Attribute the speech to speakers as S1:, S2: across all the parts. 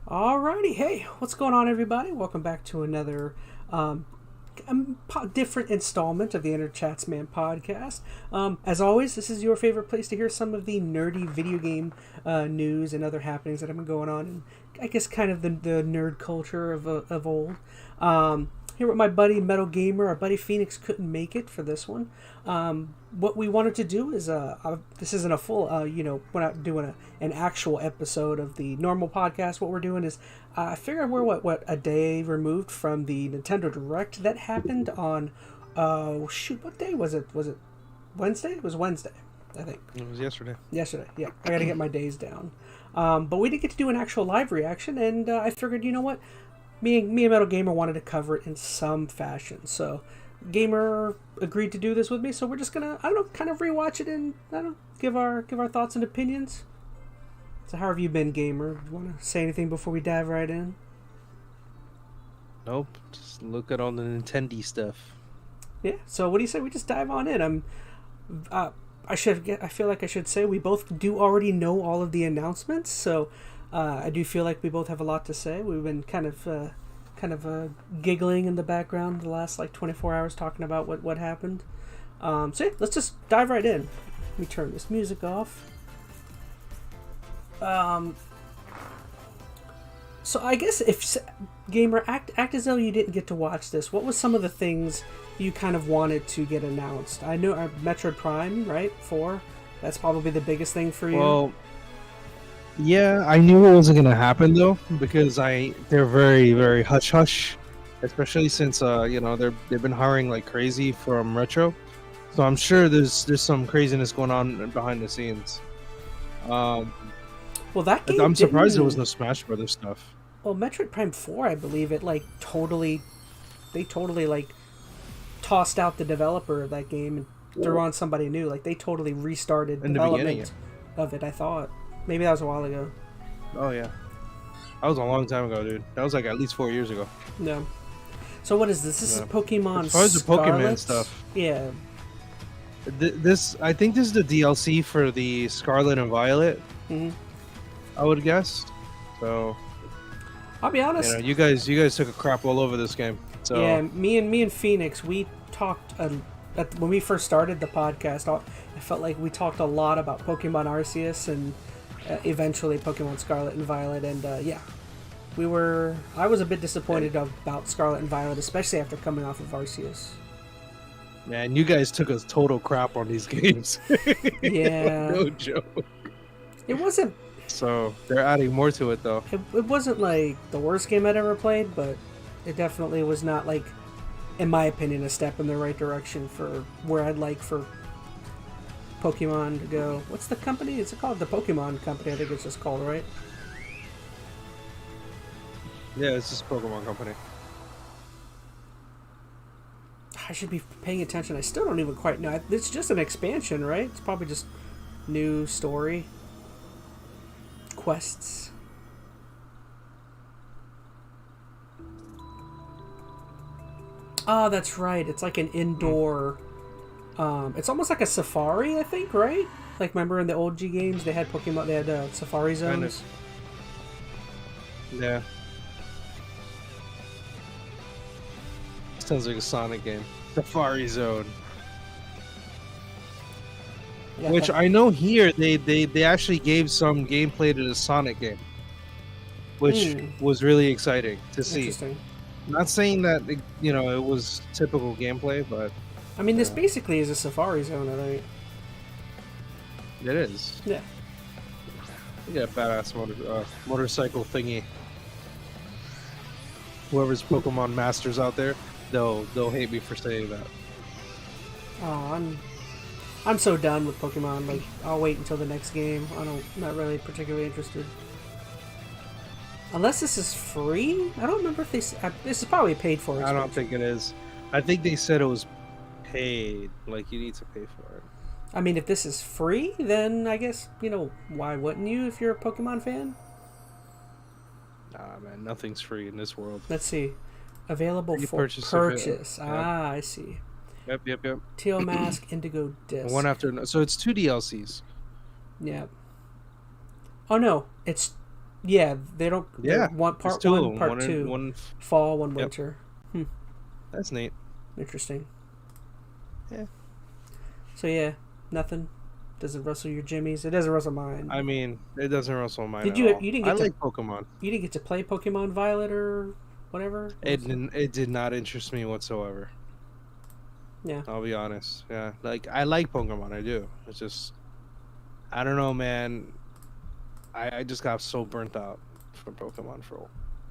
S1: Alrighty, hey, what's going on, everybody? Welcome back to another different installment of the EnteR podcast. As always, this is your favorite place to hear some of the nerdy video game news and other happenings that have been going on, and I guess kind of the nerd culture of old. Here with my buddy MetalGamer. Our buddy Phoenix couldn't make it for this one. What we wanted to do is, this isn't a full, we're not doing an actual episode of the normal podcast. What we're doing is, I figured we're a day removed from the Nintendo Direct that happened on, what day was it? Was it Wednesday? It was Wednesday, I think.
S2: It was yesterday.
S1: Yesterday, yeah. I gotta get my days down. But we didn't get to do an actual live reaction, and I figured, you know what? Me and MetalGamer wanted to cover it in some fashion, so Gamer agreed to do this with me. So we're just gonna, kind of rewatch it and give our thoughts and opinions. So how have you been, Gamer? Do you want to say anything before we dive right in?
S2: Nope. Just look at all the Nintendo stuff.
S1: Yeah. So what do you say we just dive on in? I feel like I should say we both do already know all of the announcements, so. I do feel like we both have a lot to say. We've been kind of giggling in the background the last 24 hours talking about what happened. So yeah, let's just dive right in. Let me turn this music off. So I guess if Gamer act as though you didn't get to watch this, what was some of the things you kind of wanted to get announced? I know Metroid Prime, right? 4. That's probably the biggest thing for you.
S2: Well, yeah, I knew it wasn't gonna happen though, because they're very, very hush hush, especially since they've been hiring like crazy from Retro, so I'm sure there's some craziness going on behind the scenes.
S1: Well, that game
S2: I'm surprised there was no Smash Brothers stuff.
S1: Well, Metroid Prime 4, I believe it totally tossed out the developer of that game and threw on somebody new. They totally restarted
S2: In
S1: development of it. I thought. Maybe that was a while ago.
S2: Oh yeah, that was a long time ago, dude. That was at least 4 years ago.
S1: No. So what is this? This is Pokemon.
S2: As far as the Pokemon stuff,
S1: yeah.
S2: I think this is the DLC for the Scarlet and Violet.
S1: Mm-hmm.
S2: I would guess. So.
S1: I'll be honest.
S2: You guys took a crap all over this game. So.
S1: Yeah, me and Phoenix, we talked when we first started the podcast. I felt like we talked a lot about Pokemon Arceus and. Eventually Pokemon Scarlet and Violet, and I was a bit disappointed about Scarlet and Violet, especially after coming off of Arceus.
S2: Man, you guys took a total crap on these games.
S1: Yeah.
S2: No joke.
S1: It wasn't...
S2: So, they're adding more to it, though.
S1: It wasn't, the worst game I'd ever played, but it definitely was not, in my opinion, a step in the right direction for where I'd like for Pokemon to go. What's the company? It's called the Pokemon Company, I think it's just called, right?
S2: Yeah, it's just Pokemon Company.
S1: I should be paying attention. I still don't even quite know. It's just an expansion, right? It's probably just new story. Quests. Oh, that's right. It's like an indoor... it's almost like a safari, I think, right? Remember in the old G games, they had Pokemon, they had safari zones?
S2: Kind of. Yeah. Sounds like a Sonic game. Safari Zone. Yeah, which I know here, they actually gave some gameplay to the Sonic game. Which was really exciting to see.
S1: Interesting.
S2: Not saying that, it was typical gameplay, but...
S1: I mean, this basically is a safari zone, I think.
S2: It is.
S1: Yeah.
S2: You get a badass motorcycle thingy. Whoever's Pokemon masters out there, they'll hate me for saying that.
S1: Oh, I'm so done with Pokemon. I'll wait until the next game. I'm not really particularly interested. Unless this is free? I don't remember if this is probably paid for.
S2: I don't think it is. I think they said it was paid. You need to pay for it.
S1: I mean, if this is free, then I guess, why wouldn't you if you're a Pokemon fan?
S2: Nah, man, nothing's free in this world.
S1: Let's see. Available for purchase. Ah, I see.
S2: Yep.
S1: Teal Mask, Indigo Disc.
S2: One after... So it's 2 DLCs.
S1: Yeah. Oh, no. Yeah, they don't.
S2: Yeah,
S1: one
S2: it's
S1: part
S2: two of
S1: one,
S2: them.
S1: part
S2: One in-
S1: two,
S2: one-
S1: fall, one
S2: Yep.
S1: winter.
S2: That's neat.
S1: Interesting.
S2: Yeah.
S1: So yeah, nothing. Doesn't rustle your jimmies. It doesn't rustle mine.
S2: I mean, it doesn't rustle mine
S1: Did
S2: at
S1: you?
S2: all.
S1: You didn't
S2: I
S1: get to.
S2: like Pokemon.
S1: You didn't get to play Pokemon Violet or whatever.
S2: It did not interest me whatsoever.
S1: Yeah.
S2: I'll be honest. Yeah, like I like Pokemon. I do. It's just, I don't know, man. I just got so burnt out from Pokemon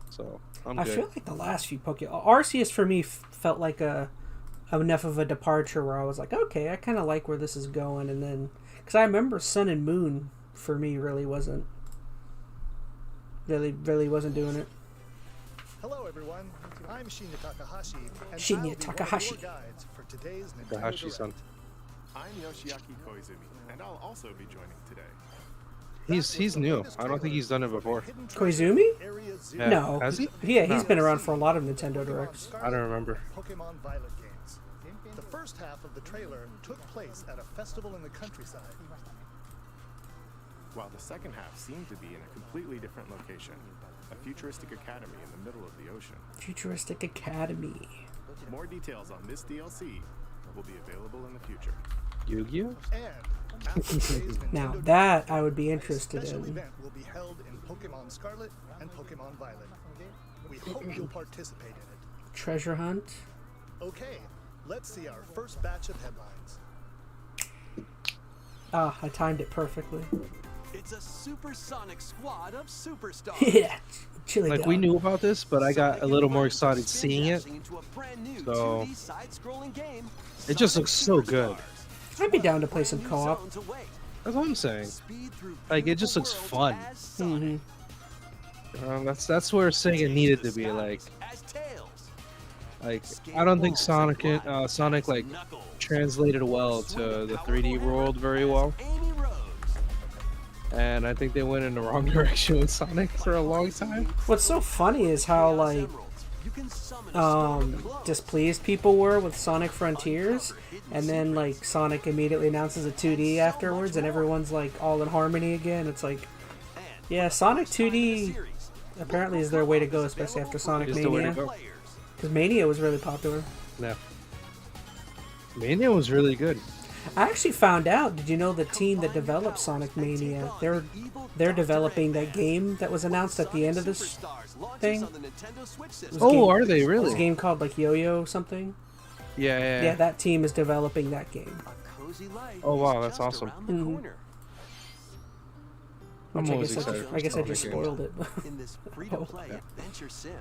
S2: so I'm
S1: I
S2: good.
S1: feel like the last few Pokemon Arceus for me felt like enough of a departure where I was like, okay, I kind of like where this is going, and then because I remember Sun and Moon for me really wasn't doing it.
S3: Hello everyone, I'm Shinya Takahashi, and
S1: Shinya
S3: I'll be one of
S1: Takahashi.
S3: your guides for today's Nintendo
S2: Takahashi-san.
S3: Direct.
S4: I'm Yoshiaki Koizumi, and I'll also be joining today.
S2: He's new. I don't think he's done it before.
S1: Koizumi?
S3: Area Zero.
S2: Yeah.
S1: No.
S2: Has he?
S1: Yeah, he's
S2: No.
S1: been around for a lot of Nintendo
S3: Pokemon
S1: Directs.
S3: Scarlet
S2: I don't remember.
S3: and Pokemon Violet games. The first half of the trailer took place at a festival in the countryside.
S4: While the second half seemed to be in a completely different location, a futuristic academy in the middle of the ocean.
S1: Futuristic Academy.
S4: More details on this DLC will be available in the future.
S2: Yu-Gi-Oh?
S3: And after today's
S1: Now
S3: Nintendo
S1: that
S3: Direct,
S1: I would be
S3: a
S1: interested
S3: special
S1: in.
S3: event will be held in Pokemon Scarlet and Pokemon Violet. We hope you'll participate in it.
S1: Treasure Hunt.
S3: Okay, let's see our first batch of headlines.
S1: Ah, I timed it perfectly.
S5: It's a supersonic squad of superstars.
S1: Yeah, chili
S2: Like
S1: dog.
S2: we knew about this, but I got a little more excited seeing it. So, it just looks so good.
S1: I'd be down to play some co-op.
S2: That's what I'm saying. Like, it just looks fun.
S1: Mhm.
S2: That's where Sega needed to be. Like I don't think Sonic like translated well to the 3D world very well, and I think they went in the wrong direction with Sonic for a long time.
S1: What's so funny is how like displeased people were with Sonic Frontiers, and then like Sonic immediately announces a 2D afterwards, and everyone's like all in harmony again. It's like, yeah, Sonic 2D apparently is their way to go, especially after Sonic
S2: Is the way to
S1: Mania,
S2: go.
S1: because Mania was really popular.
S2: Yeah, Mania was really good.
S1: I actually found out. Did you know the team that developed Sonic Mania? They're developing that game that was announced at the end of this thing.
S2: Oh, are they
S1: There's
S2: really?
S1: a game called like Yo-Yo something.
S2: Yeah.
S1: Yeah, that team is developing that game.
S2: Oh, wow, that's awesome.
S1: Mhm.
S2: I'm
S1: Which
S2: always excited for
S1: I guess I
S2: Sonic
S1: just
S2: games.
S1: spoiled it.
S5: In this free-to-play adventure sim,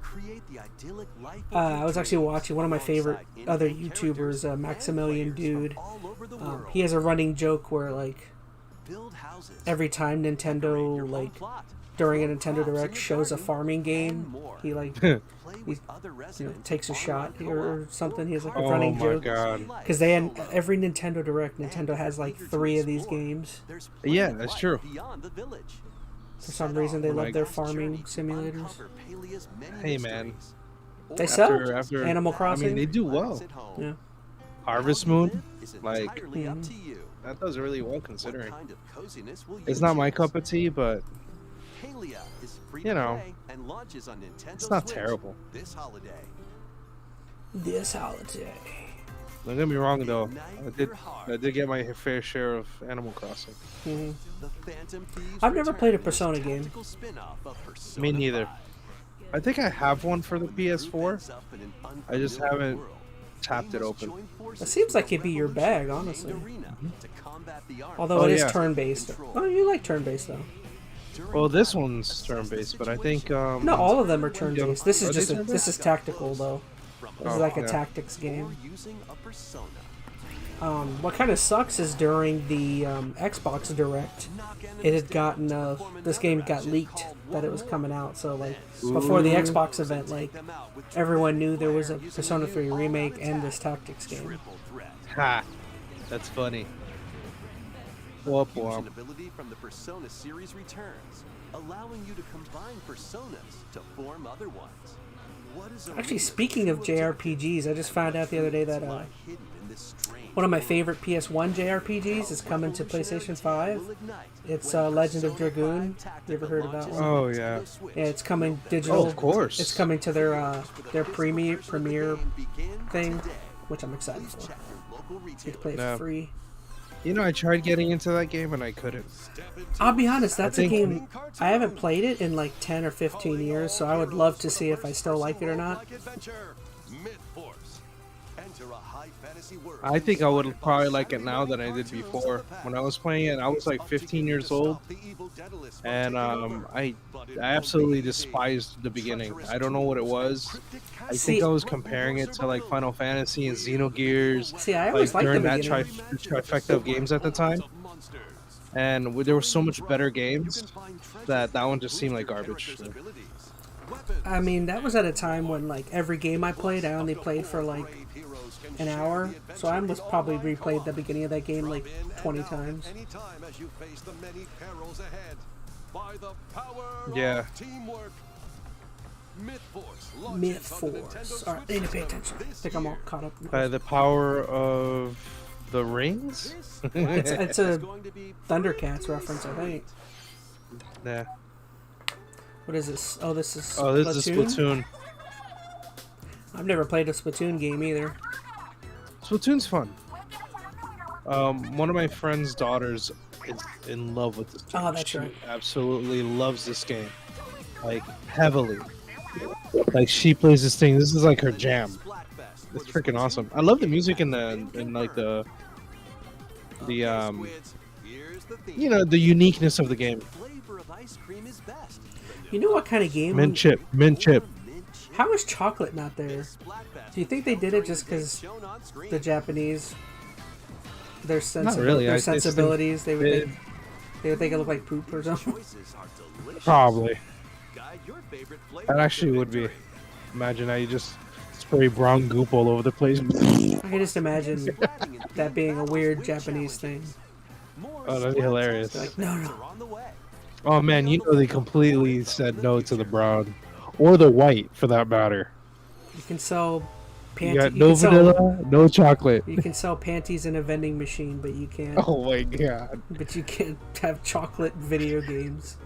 S5: create the idyllic life
S1: I was actually watching one of my favorite other YouTubers, Maximilian Dude. He has a running joke where like every time Nintendo like during a Nintendo Direct shows a farming game, he like takes a shot or something. He has like a
S2: Oh
S1: running
S2: my
S1: joke
S2: god.
S1: because they had every Nintendo Direct. Nintendo has like 3 of these games.
S2: Yeah, that's true.
S1: For some reason, they love
S2: Like-
S1: their farming simulators.
S2: Hey, man.
S1: They sell
S2: After
S1: Animal
S2: I
S1: Crossing.
S2: mean, they do well.
S1: Yeah.
S2: Harvest Moon, like
S1: Mhm.
S2: that does really well considering. It's not my cup of tea, but you know, it's not terrible.
S5: This holiday.
S1: This holiday.
S2: Don't get me wrong though. I did get my fair share of Animal Crossing.
S1: Mhm.
S5: The Phantom Thieves
S1: I've never played a
S5: return in
S1: Persona
S5: this
S1: game.
S5: tactical spin-off of Persona
S2: Me neither.
S5: 5.
S2: I think I have one for the PS4.
S5: Ends up in an
S2: I just
S5: unfamiliar
S2: haven't
S5: world.
S2: tapped
S5: They
S2: it
S5: must
S2: open.
S5: join forces
S1: It seems
S5: in
S1: like
S5: a
S1: it'd be your bag,
S5: revolution-themed
S1: honestly.
S5: arena to combat the army.
S1: Although
S2: Oh,
S1: it is
S2: yeah.
S1: turn-based. Oh, you like turn-based though.
S2: Well, this one's turn-based, but I think
S1: No, all of them are turn-based. This
S2: Are
S1: is
S2: they
S1: just
S2: turn-based?
S1: this is tactical though. This is like a
S2: yeah.
S1: tactics game.
S5: Or using a persona.
S1: What kind of sucks is during the Xbox Direct, it had gotten this game got leaked that it was coming out. So like before the Xbox event, like everyone knew there was a Persona 3 remake and this tactics game.
S5: Triple threat.
S2: Ha! That's funny. Whoop
S5: Fusion
S2: whoop.
S5: ability from the Persona series returns, allowing you to combine personas to form other ones.
S1: Actually, speaking of JRPGs, I just found out the other day that one of my favorite PS1 JRPGs is coming to PlayStation 5. It's Legend of Dragoon. You ever heard of that one?
S2: Oh yeah.
S1: Yeah, it's coming digital.
S2: Oh, of course.
S1: It's coming to their premiere thing, which I'm excited for. You can play it for free.
S2: You know, I tried getting into that game and I couldn't.
S1: I'll be honest, that's a game I haven't played it in like 10 or 15 years, so I would love to see if I still like it or not.
S2: I think I would probably like it now than I did before. When I was playing it, I was like 15 years old, and I absolutely despised the beginning. I don't know what it was. I think I was comparing it to like Final Fantasy and Xenogears.
S1: See, I always liked
S2: during
S1: the
S2: that
S1: beginning.
S2: trifecta of games at the time, and there were so much better games that one just seemed like garbage.
S1: I mean, that was at a time when like every game I played, I only played for like an hour, so I almost probably replayed the beginning of that game like 20 times.
S2: Yeah.
S1: Myth Force. Alright, they need to pay attention. I think I'm all caught up.
S2: By the power of the rings?
S1: It's a Thundercats reference, I think.
S2: Yeah.
S1: What is this? Oh, this is
S2: This is Splatoon.
S1: I've never played a Splatoon game either.
S2: Splatoon's fun. One of my friend's daughters is in love with this game.
S1: Oh, that's
S2: she
S1: right.
S2: absolutely loves this game. Like, heavily. Like, she plays this thing. This is like her jam. It's freaking awesome. I love the music and the you know, the uniqueness of the game.
S1: You know what kind of game?
S2: Mint chip.
S1: How is chocolate not there? Do you think they did it just because the Japanese, their sensibilities, they would think it looked like poop or something?
S2: Probably. That actually would be. Imagine how you just spray brown goop all over the place.
S1: I can just imagine that being a weird Japanese thing.
S2: Oh, that'd be hilarious.
S1: They're like, no.
S2: Oh man, you know they completely said no to the brown. Or the white, for that matter.
S1: You can sell
S2: You
S1: panties.
S2: got no vanilla, no chocolate.
S1: You can sell panties in a vending machine, but you can't.
S2: Oh my god.
S1: But you can't have chocolate video games.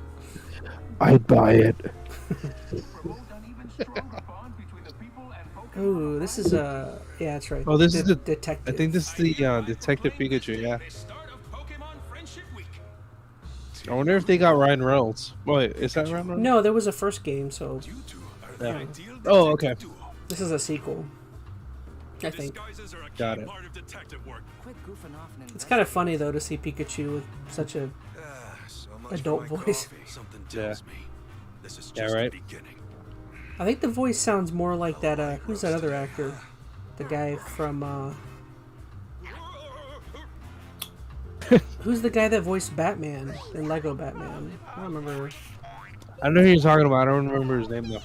S2: I'd buy it.
S1: Ooh, this is yeah, that's right.
S2: Oh, this is the
S1: detective.
S2: I think this is the Detective Pikachu. Yeah. I wonder if they got Ryan Reynolds. Wait, is that Ryan Reynolds?
S1: No, there was a first game, so
S2: Yeah. Oh, okay.
S1: this is a sequel. I think.
S2: Got it.
S1: It's kind of funny though to see Pikachu with such a adult voice.
S2: Yeah. Yeah, right.
S1: I think the voice sounds more like that. Who's that other actor? The guy from. Who's the guy that voiced Batman in Lego Batman? I don't remember.
S2: I know who you're talking about. I don't remember his name though.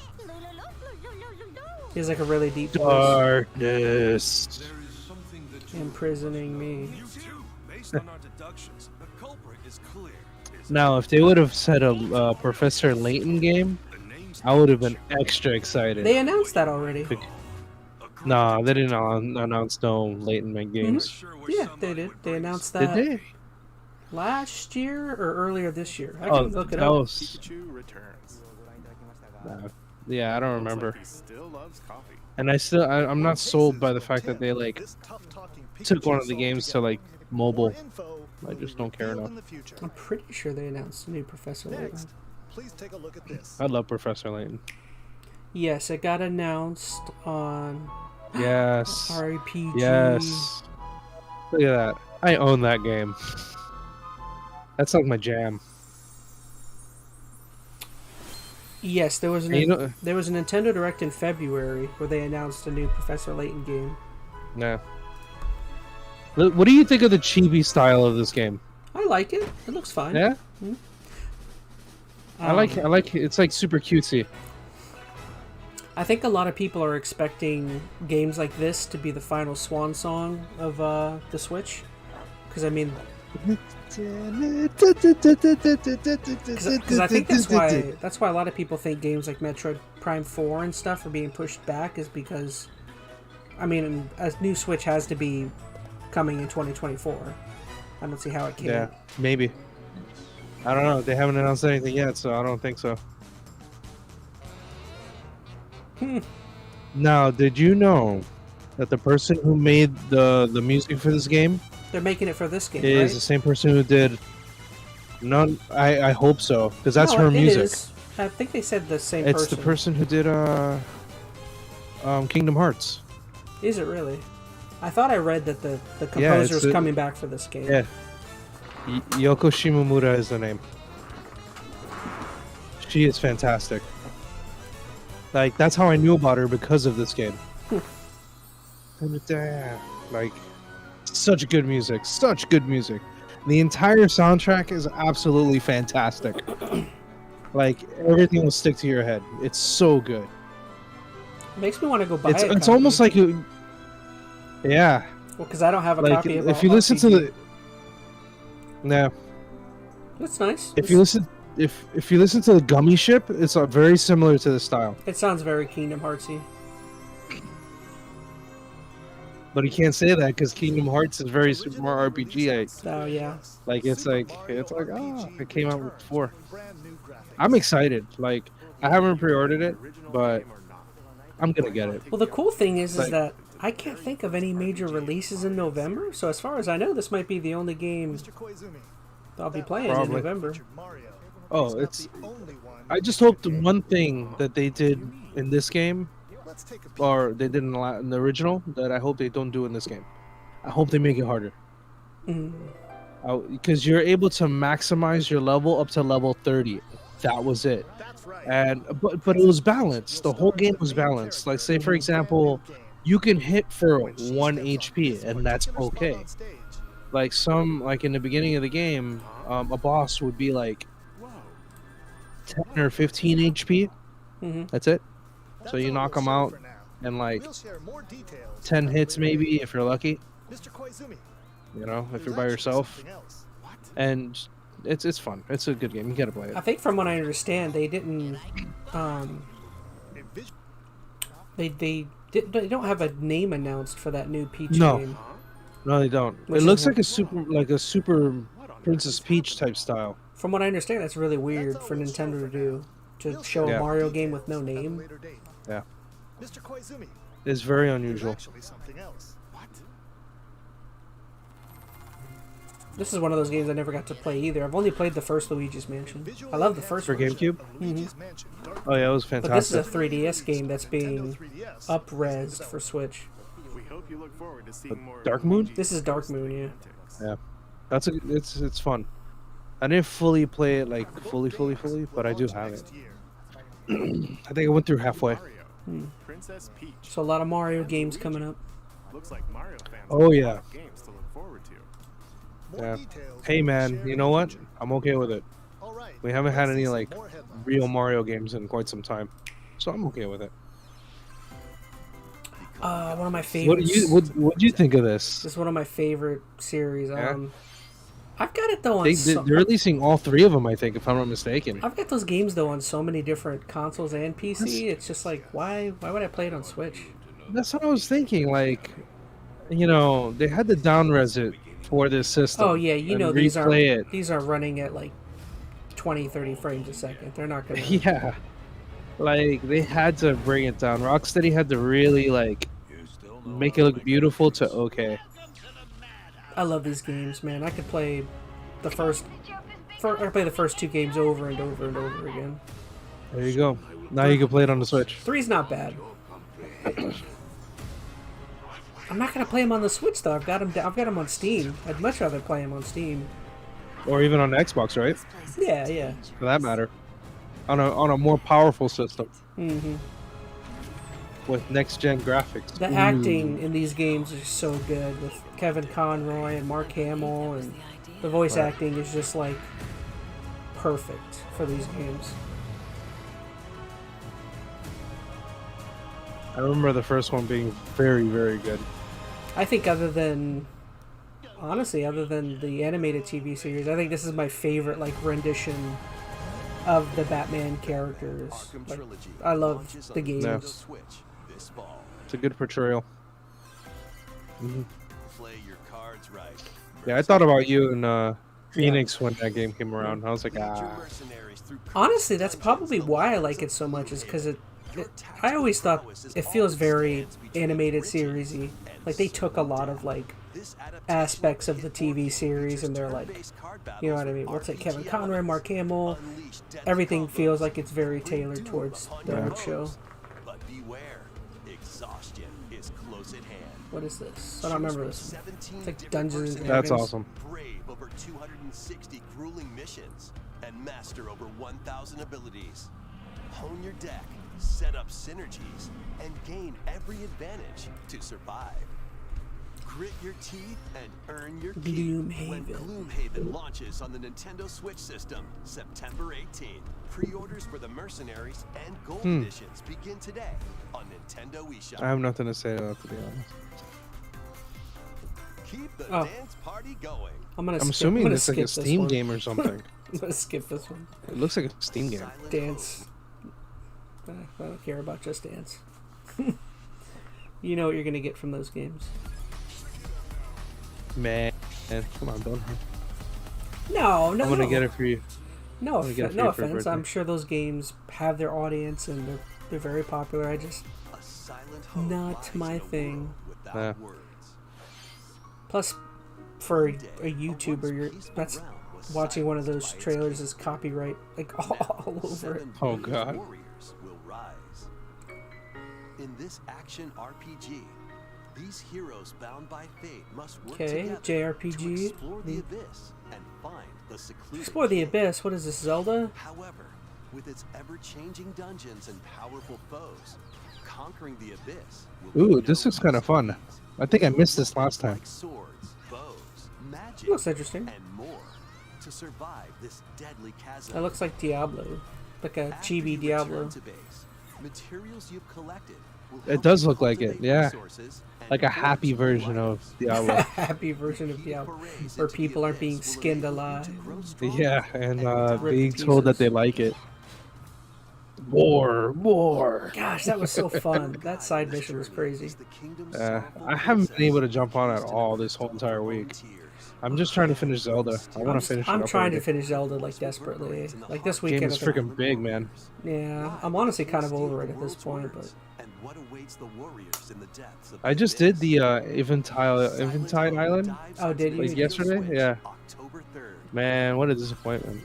S1: He has like a really deep voice.
S2: Darkness.
S1: Imprisoning me.
S2: Now, if they would have said a Professor Layton game, I would have been extra excited.
S1: They announced that already.
S2: Nah, they didn't announce no Layton games.
S1: Yeah, they did. They announced that
S2: Did they?
S1: last year or earlier this year. I
S2: Oh,
S1: can look it
S2: that
S1: up.
S2: was.
S4: Pikachu returns.
S2: Yeah, I don't
S4: Looks
S2: remember.
S4: like he still loves coffee.
S2: And I'm not sold by the fact that they like took one of the games to like mobile. I just don't care enough.
S1: I'm pretty sure they announced a new Professor Layton.
S3: Next, please take a look at this.
S2: I love Professor Layton.
S1: Yes, it got announced on
S2: Yes.
S1: RPG.
S2: Yes. Look at that. I own that game. That's like my jam.
S1: Yes, there was
S2: And you know,
S1: there was a Nintendo Direct in February where they announced a new Professor Layton game.
S2: yeah. What do you think of the chibi style of this game?
S1: I like it. It looks fine.
S2: Yeah. I like
S1: Um,
S2: it's like super cutesy.
S1: I think a lot of people are expecting games like this to be the final swan song of the Switch, because I mean, because I think that's why a lot of people think games like Metroid Prime 4 and stuff are being pushed back is because, I mean, a new Switch has to be coming in 2024. I don't see how it can't.
S2: Yeah, maybe. I don't know. They haven't announced anything yet, so I don't think so. Now, did you know that the person who made the music for this game
S1: They're making it for this game,
S2: is
S1: right?
S2: the same person who did... None. I hope so, because that's
S1: No,
S2: her
S1: it
S2: music.
S1: is. I think they said the same
S2: It's
S1: person.
S2: the person who did Kingdom Hearts.
S1: Is it really? I thought I read that the
S2: Yeah,
S1: composer
S2: it's
S1: is coming back for this game.
S2: Yeah. Yoko Shimomura is the name. She is fantastic. Like, that's how I knew about her, because of this game. Like, such good music. Such good music. The entire soundtrack is absolutely fantastic. Like, everything will stick to your head. It's so good.
S1: It makes me want to go buy it.
S2: It's almost like you... Yeah.
S1: Well, because I don't have a
S2: Like,
S1: copy of
S2: if you listen to the... No.
S1: That's nice.
S2: If you listen to the Gummy Ship, it's very similar to the style.
S1: It sounds very Kingdom Heartsy.
S2: But you can't say that because Kingdom Hearts is very Super Mario RPG.
S1: Oh yeah.
S2: Like it's like oh, it came out before. I'm excited. Like I haven't pre-ordered it, but I'm gonna get it.
S1: Well, the cool thing is
S2: Like-
S1: that I can't think of any major releases in November. So as far as I know, this might be the only game I'll be playing in
S2: Probably.
S1: November.
S2: Oh, it's. I just hope the one thing that they did in this game, or they did in the original, that I hope they don't do in this game. I hope they make it harder. Because you're able to maximize your level up to level 30. That was it. And but it was balanced. The whole game was balanced. Like say for example, you can hit for 1 HP and that's okay. Like in the beginning of the game, a boss would be like 10 or 15 HP. That's it. So you knock them out in like 10 hits maybe if you're lucky. You know, if you're by yourself. And it's fun. It's a good game. You gotta play it.
S1: I think from what I understand, they didn't. They don't have a name announced for that new Peach game.
S2: No, they don't.
S1: Which
S2: It looks
S1: is
S2: like a super Princess Peach type style.
S1: From what I understand, that's really weird for Nintendo to do. To show a Mario game with no name.
S2: Yeah. It's very unusual.
S1: This is one of those games I never got to play either. I've only played the first Luigi's Mansion. I love the first
S2: For
S1: one.
S2: GameCube? Oh yeah, it was fantastic.
S1: But this is a 3DS game that's being up-resed for Switch.
S4: We hope you look forward to seeing more
S2: Dark Moon?
S1: This is Dark Moon, yeah.
S2: Yeah. It's fun. I didn't fully play it like fully, but I do have it. I think I went through halfway.
S4: Princess Peach.
S1: So a lot of Mario games coming up.
S4: Looks like Mario fans
S2: Oh,
S4: have a
S2: yeah.
S4: lot of games to look forward to.
S2: Yeah. Hey man, you know what? I'm okay with it. We haven't had any like real Mario games in quite some time, so I'm okay with it.
S1: One of my favorites.
S2: What do you think of this?
S1: This is one of my favorite series.
S2: Yeah.
S1: I've got it though on.
S2: They're releasing all 3 of them, I think, if I'm not mistaken.
S1: I've got those games though on so many different consoles and PC. It's just like why would I play it on Switch?
S2: That's what I was thinking. Like, you know, they had to down-res it for this system.
S1: Oh yeah, you know
S2: and
S1: these are
S2: replay it.
S1: these are running at like 20-30 frames a second. They're not gonna.
S2: Yeah, like they had to bring it down. Rocksteady had to really like make it look beautiful to okay.
S1: I love these games, man. I could play the first 2 games over and over and over again.
S2: There you go. Now you can play it on the Switch.
S1: 3's not bad. I'm not gonna play them on the Switch though. I've got them on Steam. I'd much rather play them on Steam.
S2: Or even on the Xbox, right?
S1: Yeah.
S2: For that matter. On a more powerful system. With next-gen graphics.
S1: The acting in these games is so good with Kevin Conroy and Mark Hamill, and the voice acting is just like perfect for these games.
S2: I remember the first one being very, very good.
S1: I think other than the animated TV series, I think this is my favorite like rendition of the Batman characters.
S5: Arkham
S1: Like,
S5: Trilogy
S1: I love
S5: launches
S1: the
S5: on
S1: games.
S5: Nintendo Switch this fall.
S2: It's a good portrayal. Mm-hmm.
S5: Play your cards right.
S2: Yeah, I thought about you and Phoenix when that game came around. I was like,
S5: Lead your
S2: ah.
S5: mercenaries through
S1: Honestly, that's
S5: dungeons,
S1: probably
S5: the
S1: why I
S5: lands
S1: like it
S5: of
S1: so much, is because
S5: Gloomhaven.
S1: I always thought it feels very animated series-y. Like, they took a lot of, like, aspects of the TV series and they're like, you know what I mean? We'll take Kevin Conroy, Mark Hamill. Everything feels like it's very tailored towards the show.
S5: But beware, exhaustion is close at hand.
S1: What is this? I don't remember this one.
S5: 17
S1: It's like
S5: different
S1: Dungeons and
S5: mercenaries
S2: That's awesome.
S5: brave over 260 grueling missions and master over 1,000 abilities. Hone your deck, set up synergies, and gain every advantage to survive. Grit your teeth and earn your keep when
S1: Gloomhaven.
S5: Gloomhaven launches on the Nintendo Switch system September 18th. Pre-orders for the Mercenaries and Gold editions begin today on Nintendo eShop.
S2: I have nothing to say to that, to be honest.
S5: Keep the
S1: Oh.
S5: dance party going.
S1: I'm
S2: assuming
S1: gonna
S2: it's like a
S1: skip this
S2: Steam
S1: one.
S2: game or something.
S1: I'm gonna skip this one.
S2: It looks like a Steam game.
S5: Silent
S1: Dance. I don't care about Just Dance. You know what you're gonna get from those games.
S2: Man, come on, don't.
S1: No,
S2: I'm gonna get it for you.
S1: No,
S2: gonna get it for
S1: no
S2: you for your
S1: offense.
S2: birthday.
S1: I'm sure those games have their audience and they're very popular. I just
S5: A silent hope
S1: Not
S5: lies
S1: my
S5: in a
S1: thing.
S5: world without
S2: Yeah.
S5: words.
S1: plus for a
S5: One day, a
S1: YouTuber,
S5: once
S1: you're
S5: peaceful
S1: that's
S5: realm was
S1: watching one of those
S5: silenced by its
S1: trailers
S5: king.
S1: is copyright like
S5: Now,
S1: all over it.
S5: 7
S2: Oh,
S5: brave
S2: God.
S5: warriors will rise. In this action RPG, these heroes bound by fate must work
S1: Okay,
S5: together
S1: JRPG.
S5: to explore the abyss and find the secluded
S1: Explore the
S5: king.
S1: Abyss. What is this, Zelda?
S5: However, with its ever-changing dungeons and powerful foes, conquering the abyss will
S2: Ooh,
S5: be
S2: this
S5: no
S2: looks kind of
S5: easy
S2: fun.
S5: feat.
S2: I think I missed this last time.
S5: Like swords, bows, magic,
S1: Looks interesting.
S5: and more to survive this deadly chasm.
S1: That looks like Diablo, like a
S5: After
S1: chibi
S5: you
S1: Diablo.
S5: return to base, materials you've collected will
S2: It
S5: help
S2: does
S5: you
S2: look like it,
S5: cultivate
S2: yeah.
S5: resources and
S2: Like a
S5: forge
S2: happy
S5: new
S2: version of
S5: items.
S2: Diablo.
S1: Happy version of
S5: Key
S1: Diablo,
S5: forays
S1: where
S5: into the
S1: people aren't being
S5: abyss will
S1: skinned
S5: enable you to
S1: alive.
S5: grow stronger
S2: Yeah, and
S5: adopt
S2: being
S1: to
S2: told that
S1: pieces.
S2: they like it. More.
S1: Gosh, that was so fun. That side mission was crazy.
S2: I haven't been able to jump on at all this whole entire week. I'm just trying to finish Zelda. I want to finish it.
S1: I'm
S2: up
S1: trying to
S2: already.
S1: finish Zelda like desperately. Like this
S2: Game
S1: weekend.
S2: is
S1: I think-
S2: freaking big, man.
S1: Yeah, I'm honestly kind of over it at this point, but
S5: And what awaits the warriors in the depths of
S2: I
S5: the
S2: just
S5: abyss?
S2: did the Eventide Island
S1: Oh, did you?
S2: like yesterday. Yeah,
S5: October 3rd.
S2: man, what a disappointment.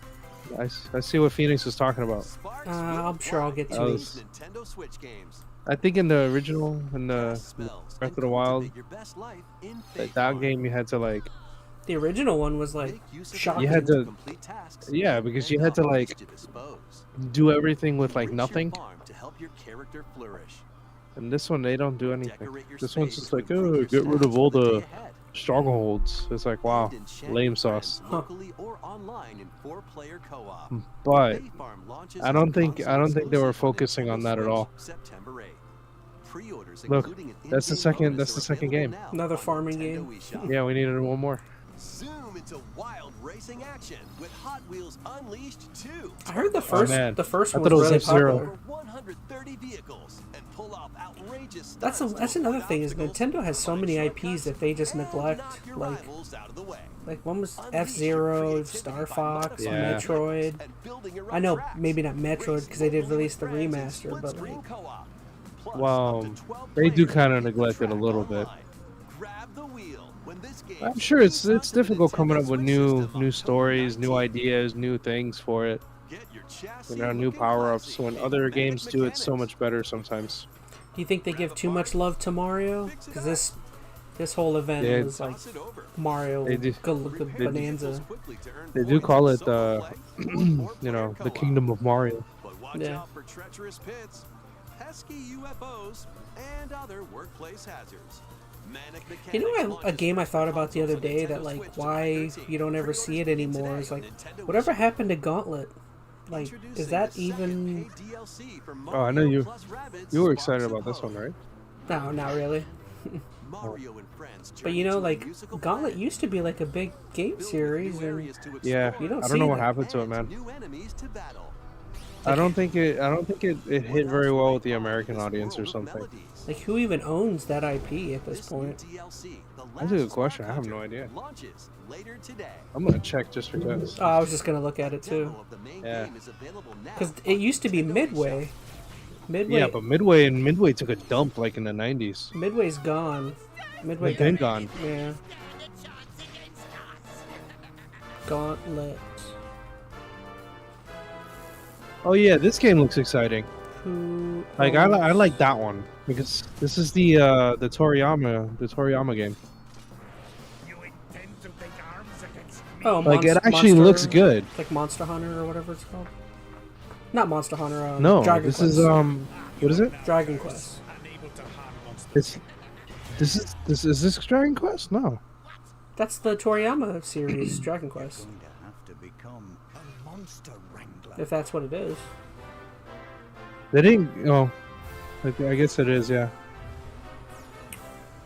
S2: I see what Phoenix was talking about.
S5: Sparks
S1: I'm
S5: will
S1: sure I'll get
S5: fly
S1: to
S2: it.
S5: in Nintendo Switch games.
S2: I think in the original, in the
S5: Cast spells
S2: Breath
S5: and
S2: of the Wild,
S5: cultivate your best life in
S2: that
S5: Faith Farm.
S2: game you had to like,
S1: the original one was like
S5: Make use of
S1: shocking.
S2: You had
S5: dungeons
S2: to-
S5: complete tasks
S2: yeah, because you
S5: and
S2: had to
S5: objects
S2: like
S5: to dispose.
S2: do everything with like
S5: Enrich your
S2: nothing.
S5: farm to help your character flourish.
S2: And this one, they don't do anything.
S5: Decorate your
S2: This one's
S5: space
S2: just
S5: to
S2: like,
S5: improve
S2: oh,
S5: your
S2: get rid of
S5: stats
S2: all
S5: for the day
S2: the
S5: ahead.
S2: strongholds. It's like, wow,
S5: And enchant
S2: lame
S5: your
S2: sauce.
S5: friends locally or online in 4-player co-op.
S2: But
S5: Faith Farm launches
S2: I don't
S5: on
S2: think
S5: console
S2: they were
S5: exclusive on
S2: focusing on
S5: Nintendo
S2: that at
S5: Switch,
S2: all.
S5: September 8th. Pre-orders
S2: Look,
S5: including an
S2: that's the
S5: in-game
S2: second-
S5: bonus
S2: that's the
S5: are
S2: second
S5: available
S2: game.
S5: now
S1: Another
S5: on
S1: farming
S5: Nintendo
S1: game.
S5: eShop.
S2: yeah, we needed one more.
S5: Zoom into wild racing action with Hot Wheels Unleashed 2.
S1: I heard the
S2: man.
S1: first
S2: I
S1: one
S2: thought
S1: was
S2: it was
S1: really
S2: F-Zero.
S1: popular.
S5: Over 130 vehicles and pull off outrageous
S1: That's
S5: stunts to
S1: that's
S5: avoid
S1: another thing is
S5: obstacles,
S1: Nintendo has so
S5: find
S1: many
S5: shortcuts,
S1: IPs that they just
S5: and
S1: neglect.
S5: knock your
S1: Like
S5: rivals out of the way.
S1: one was
S5: Unleash
S1: F
S5: your
S1: Zero,
S5: creativity
S1: Star
S5: by
S1: Fox,
S5: modifying
S2: Yeah.
S1: Metroid.
S5: and building your
S1: I
S5: own
S1: know
S5: tracks.
S1: maybe not Metroid
S5: Race
S1: because they did
S5: locally
S1: release
S5: with
S1: the
S5: friends in
S1: remaster,
S5: split
S1: but
S5: screen
S1: like
S5: co-op. Plus,
S2: Well,
S5: up to 12
S2: they do
S5: players
S2: kinda
S5: can
S2: neglect it a
S5: track
S2: little bit.
S5: online. Grab the wheel when this game
S2: I'm sure it's
S5: comes onto the
S2: difficult coming
S5: Nintendo
S2: up with
S5: Switch
S2: new
S5: system
S2: new
S5: October
S2: stories, new
S5: 19th.
S2: ideas, new things for it.
S5: Get your chassis
S2: New
S5: looking
S2: power-ups
S5: classy
S2: when
S5: in
S2: other
S5: Manic
S2: games do it so
S5: Mechanics.
S2: much better sometimes.
S1: do you think they give too much love to Mario? Because this whole event
S2: Yeah.
S1: was like
S5: Toss it over.
S1: Mario
S2: They do-
S1: bonanza.
S2: They do call it you know, the Kingdom of Mario.
S5: But watch
S1: Yeah.
S5: out for treacherous pits, pesky UFOs, and other workplace hazards. Manic
S1: You know,
S5: Mechanics
S1: a
S5: launches
S1: game I thought
S5: for
S1: about the other
S5: consoles on
S1: day
S5: Nintendo
S1: that like
S5: Switch
S1: why
S5: July 13th.
S1: you don't ever see it
S5: Pre-orders begin
S1: anymore
S5: today
S1: is
S5: on
S1: like
S5: Nintendo
S1: whatever
S5: eShop.
S1: happened to Gauntlet? Like is
S5: Introducing
S1: that
S5: the second
S1: even?
S5: paid DLC for
S2: Oh, I know
S5: Mario
S2: you.
S5: plus Rabbids
S2: You were
S5: Sparks
S2: excited
S5: of
S2: about this
S5: Hope.
S2: one, right?
S1: No, not really.
S5: Mario and friends
S1: But you know,
S5: journey to a
S1: like
S5: musical
S1: Gauntlet
S5: planet,
S1: used to be like a big game
S5: filled with
S1: series,
S5: new
S1: and
S5: areas to
S2: Yeah,
S5: explore
S1: You don't
S2: I don't know
S1: see
S2: what
S1: that.
S2: happened to it,
S5: and
S2: man.
S5: new enemies to battle.
S2: I don't think it hit very well with the American audience or something.
S1: Like, who even owns that IP at this point?
S2: That's a good question. I have no idea. I'm gonna check just because.
S1: Oh, I was just gonna look at it too.
S2: Yeah.
S1: Because it used to be Midway.
S2: Yeah, but Midway took a dump like in the 90s.
S1: Midway's gone. Midway
S2: They've been gone.
S1: Yeah. Gauntlet.
S2: Oh yeah, this game looks exciting.
S1: Who?
S2: Like I like that one because this is the Toriyama game.
S1: Oh,
S2: Like it actually looks good.
S1: Like Monster Hunter or whatever it's called. Not Monster Hunter.
S2: No,
S1: Dragon
S2: this
S1: Quest.
S2: is what is it?
S1: Dragon Quest.
S2: Is this Dragon Quest? No.
S1: That's the Toriyama series, Dragon Quest. If that's what it is.
S2: They didn't. Oh, I guess it is. Yeah.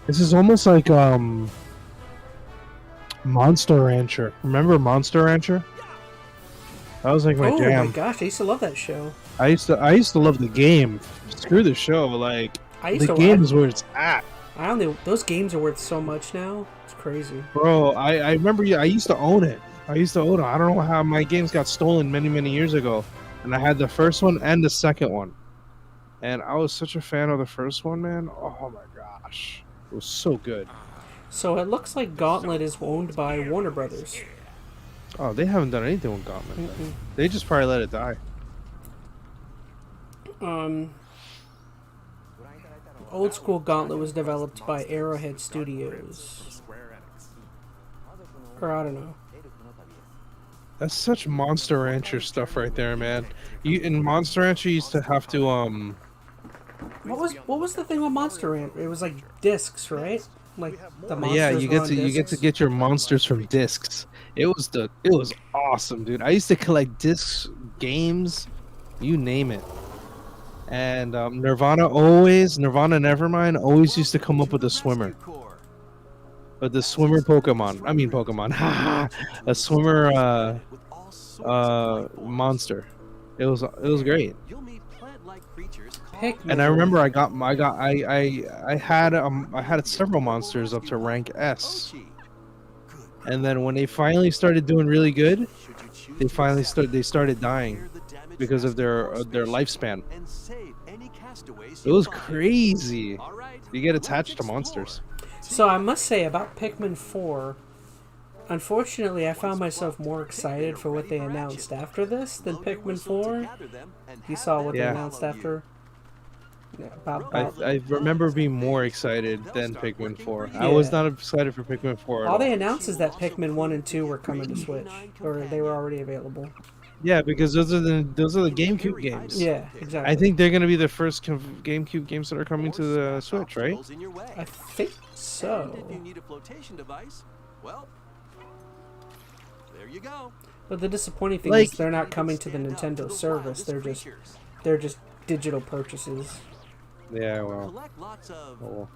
S2: This is almost like Monster Rancher. Remember Monster Rancher? That was like my jam.
S1: Oh my gosh, I used to love that show.
S2: I used to love the game. Screw the show. Like the game is where it's at.
S1: Those games are worth so much now. It's crazy.
S2: Bro, I remember I used to own it. I don't know how my games got stolen many years ago. And I had the first one and the second one. And I was such a fan of the first one, man. Oh my gosh. It was so good.
S1: So it looks like Gauntlet is owned by Warner Brothers.
S2: Oh, they haven't done anything with Gauntlet. They just probably let it die.
S1: Old School Gauntlet was developed by Arrowhead Studios. Or I don't know.
S2: That's such Monster Rancher stuff right there, man. In Monster Rancher, you used to have to
S1: What was the thing with Monster Rancher? It was like discs, right? Like the monsters.
S2: Yeah, you get to get your monsters from discs. It was awesome, dude. I used to collect discs, games, you name it. And Nirvana Nevermind always used to come up with a swimmer. But the swimmer Pokemon. A swimmer monster. It was great. And I remember I had several monsters up to rank S. And then when they finally started doing really good, they started dying because of their lifespan. It was crazy. You get attached to monsters.
S1: So I must say about Pikmin 4, unfortunately I found myself more excited for what they announced after this than Pikmin 4. You saw what they announced after? Yeah,
S2: I remember being more excited than Pikmin 4.
S1: Yeah.
S2: I was not excited for Pikmin 4 at
S1: all they announced is that Pikmin 1 and 2 were coming to Switch, or they were already available.
S2: Yeah, because those are the GameCube games.
S1: Yeah, exactly.
S2: I think they're going to be the first GameCube games that are coming to the Switch, right?
S1: I think so.
S5: If you need a flotation device, well, there you go.
S1: But the disappointing thing is they're not coming to the Nintendo service. They're just digital purchases.
S2: Yeah, well.
S5: Collect lots of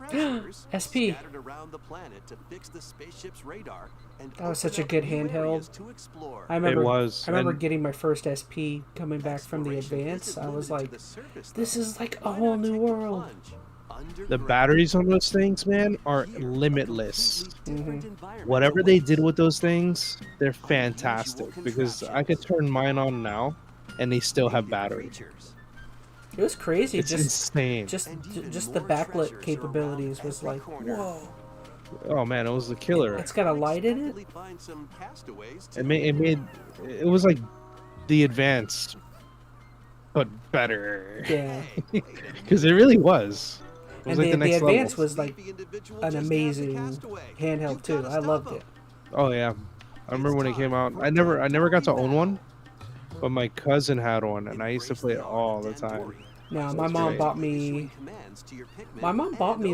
S1: treasures
S5: SP scattered around the planet to fix the spaceship's radar and
S1: that was such a good handheld. I remember getting my first SP coming back from the Advance. I was like, this is like a whole new world.
S2: The batteries on those things, man, are limitless. Whatever they did with those things, they're fantastic because I could turn mine on now and they still have battery.
S1: It was crazy.
S2: It's insane.
S1: Just the backlit capabilities was like, whoa.
S2: Oh man, it was the killer.
S1: It's got a light in it.
S2: It was like the Advance, but better.
S1: Yeah.
S2: Because it really was. It was
S1: and
S2: like the next
S1: Advance
S2: level.
S1: was like an amazing handheld too. I loved it.
S2: Oh yeah, I remember when it came out. I never got to own one, but my cousin had one, and I used to play it all the time.
S1: No, my mom bought me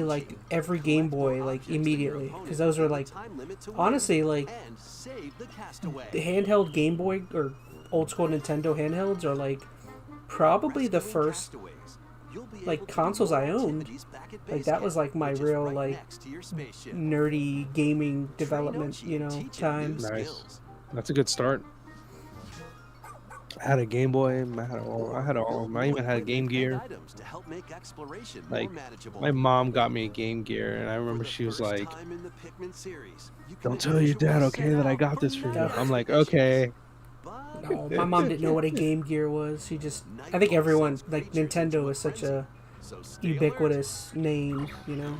S1: like every Game Boy like immediately because those were like honestly like the handheld Game Boy or old school Nintendo handhelds are like probably the first like consoles I owned. Like that was like my real like nerdy gaming development, time.
S2: Nice. That's a good start. I had a Game Boy. I had all. I even had a Game Gear.
S5: Items to help make exploration
S2: Like,
S5: more manageable.
S2: my mom got me a Game Gear, and I
S5: For
S2: remember
S5: the
S2: she was
S5: first
S2: like,
S5: time in the Pikmin series, you can
S2: "Don't tell your dad,
S5: officially
S2: okay,
S5: set
S2: that I
S5: out
S2: got this for you."
S5: night
S2: I'm like,
S5: expeditions.
S2: "Okay."
S5: But
S1: No, my mom didn't know what a Game Gear was. She just, I think everyone, like Nintendo is such a
S5: so stay
S1: ubiquitous name, you know.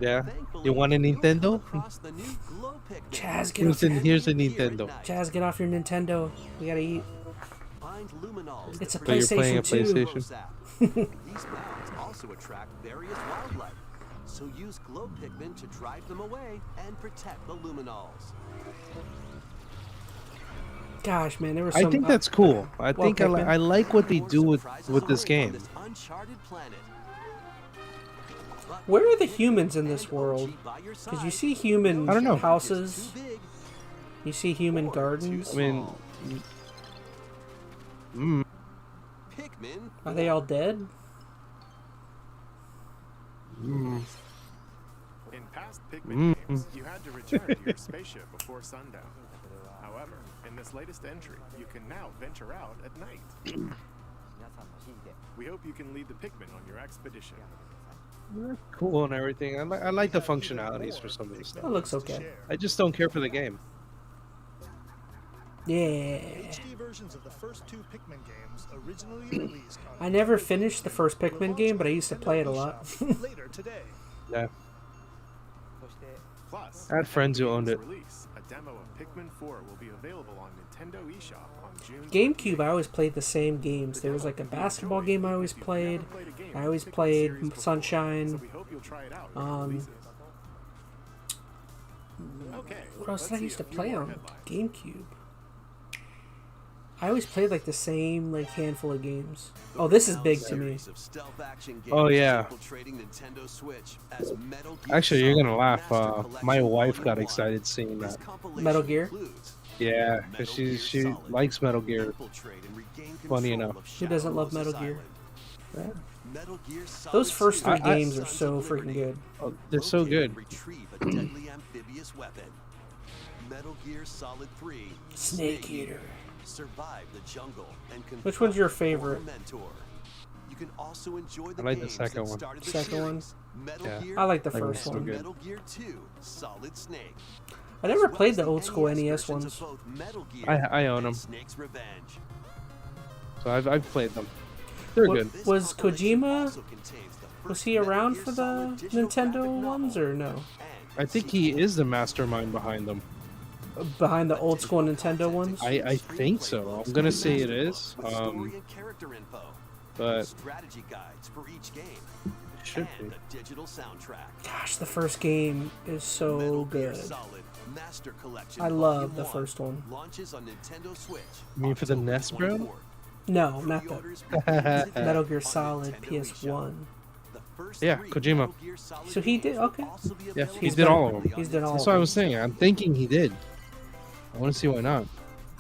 S2: Yeah.
S5: Thankfully,
S2: You want a
S5: you'll come
S2: Nintendo?
S5: across the new Glow Pikmin.
S1: Chaz, get off your,
S2: Here's a
S5: Here at
S2: Nintendo.
S5: night.
S1: Chaz, get off your Nintendo. We gotta eat.
S5: Find luminals
S1: It's a
S5: that
S2: So you're playing a
S1: PlayStation 2.
S2: PlayStation?
S5: These mounds also attract various wildlife, so use glow Pikmin to drive them away and protect the luminals.
S1: Gosh, man, there was
S2: I
S1: some.
S2: think that's cool. I
S1: well,
S2: think
S1: Pikmin.
S2: I like what they
S5: More
S2: do with
S5: surprises
S2: this
S5: await on
S2: game.
S5: this uncharted planet. But
S1: Where are the
S5: Pikmin
S1: humans in this
S5: and
S1: world?
S5: OG by your
S1: Because you
S5: side,
S1: see human
S2: I don't know.
S1: houses,
S5: too big
S1: you see human
S5: or too
S1: gardens.
S2: I mean,
S5: small. Pikmin
S1: Are they all dead?
S4: In past Pikmin games, you had to return to your spaceship before sundown. However, in this latest entry, you can now venture out at night. We hope you can lead the Pikmin on your expedition.
S2: they're cool and everything. I like the functionalities for some of this
S1: That
S2: stuff.
S1: looks okay.
S2: I just don't care for the game.
S1: Yeah.
S3: HD versions of the first two Pikmin games originally released on
S1: I never finished the first Pikmin game, but I used to play it a lot.
S3: later today.
S2: Yeah.
S4: Plus,
S2: I had friends who
S4: at
S2: owned
S4: game's
S2: it.
S4: release, a demo of Pikmin 4 will be available on Nintendo eShop on June
S1: GameCube, I always played the same games. There was like a basketball game I always played. I always played
S4: So
S1: Sunshine.
S4: we hope you'll try it out when it
S1: Um,
S4: releases. Okay,
S1: What else
S4: let's
S1: did I
S4: see
S1: used to
S4: a few
S1: play
S4: more
S1: on
S4: headlines.
S1: GameCube? I always played like the same like handful of games. Oh, this is big to me.
S5: Series of stealth action
S2: Oh,
S5: games
S2: yeah.
S5: infiltrating Nintendo Switch as Metal Gear
S2: Actually, you're gonna
S5: Solid
S2: laugh.
S5: Master
S2: My
S5: Collection
S2: wife
S5: Volume
S2: got
S5: 1.
S2: excited seeing
S5: This
S2: that.
S5: compilation
S1: Metal Gear?
S5: includes
S2: Yeah, because
S5: Metal Gear
S2: she
S5: Solid,
S2: likes Metal Gear.
S5: infiltrate and regain
S2: Funny
S5: control
S2: enough.
S5: of
S1: Who doesn't love
S5: Shadow
S1: Metal
S5: Moses
S1: Gear?
S5: Island. Metal Gear Solid
S1: Those first
S5: 2,
S1: three games are
S5: Sons
S1: so
S5: of
S1: freaking
S5: Liberty.
S1: good.
S2: Oh, they're so
S5: Locate
S2: good.
S5: and retrieve a deadly amphibious weapon. Metal Gear Solid 3,
S1: Snake Eater.
S5: Survive the jungle and
S1: Which one's your
S5: confront
S1: favorite?
S5: former mentor. You can also enjoy the
S2: I like the
S5: games
S2: second
S5: that
S2: one.
S5: started the
S1: Second one?
S5: series. Metal
S2: Yeah.
S5: Gear
S1: I like the
S2: That one's
S1: first
S2: so
S1: one.
S2: good.
S5: Metal Gear 2, Solid Snake.
S1: I never
S5: as well
S1: played
S5: as
S1: the old school NES
S5: versions
S1: ones.
S5: of both Metal Gear
S2: I own
S5: and
S2: 'em.
S5: Snake's Revenge.
S2: So I've played them. They're
S1: What-
S2: good.
S5: This
S1: Was
S5: compilation
S1: Kojima-
S5: also contains the
S1: Was
S5: first
S1: he
S5: Metal
S1: around
S5: Gear
S1: for the
S5: Solid digital
S1: Nintendo
S5: graphic
S1: ones
S5: novel
S1: or no?
S5: and
S2: I think he is the mastermind behind them.
S1: Behind the old school Nintendo ones?
S2: I think so. I'm gonna say it is.
S5: With story and character info,
S2: But
S5: strategy guides for each game,
S2: it should
S5: and
S2: be.
S5: a digital soundtrack.
S1: Gosh, the first game is so
S5: Metal Gear
S1: good.
S5: Solid Master Collection
S1: I love
S5: Volume
S1: the
S5: 1
S1: first one.
S5: Launches on Nintendo Switch.
S2: You mean for the
S5: October
S2: NES, bro?
S5: 24th.
S1: No, not the
S5: Pre-orders begin today
S1: Metal Gear
S5: on
S1: Solid
S5: Nintendo
S1: PS1.
S5: The first
S2: Yeah,
S5: three
S2: Kojima.
S5: Metal Gear Solid
S1: So he did-
S5: games will
S1: okay.
S5: also be
S2: Yeah,
S5: available
S2: he did all of them.
S5: separately on
S1: He's did all
S2: That's
S1: of
S2: what I
S1: them.
S2: was saying. I'm thinking he did. I want to see why not.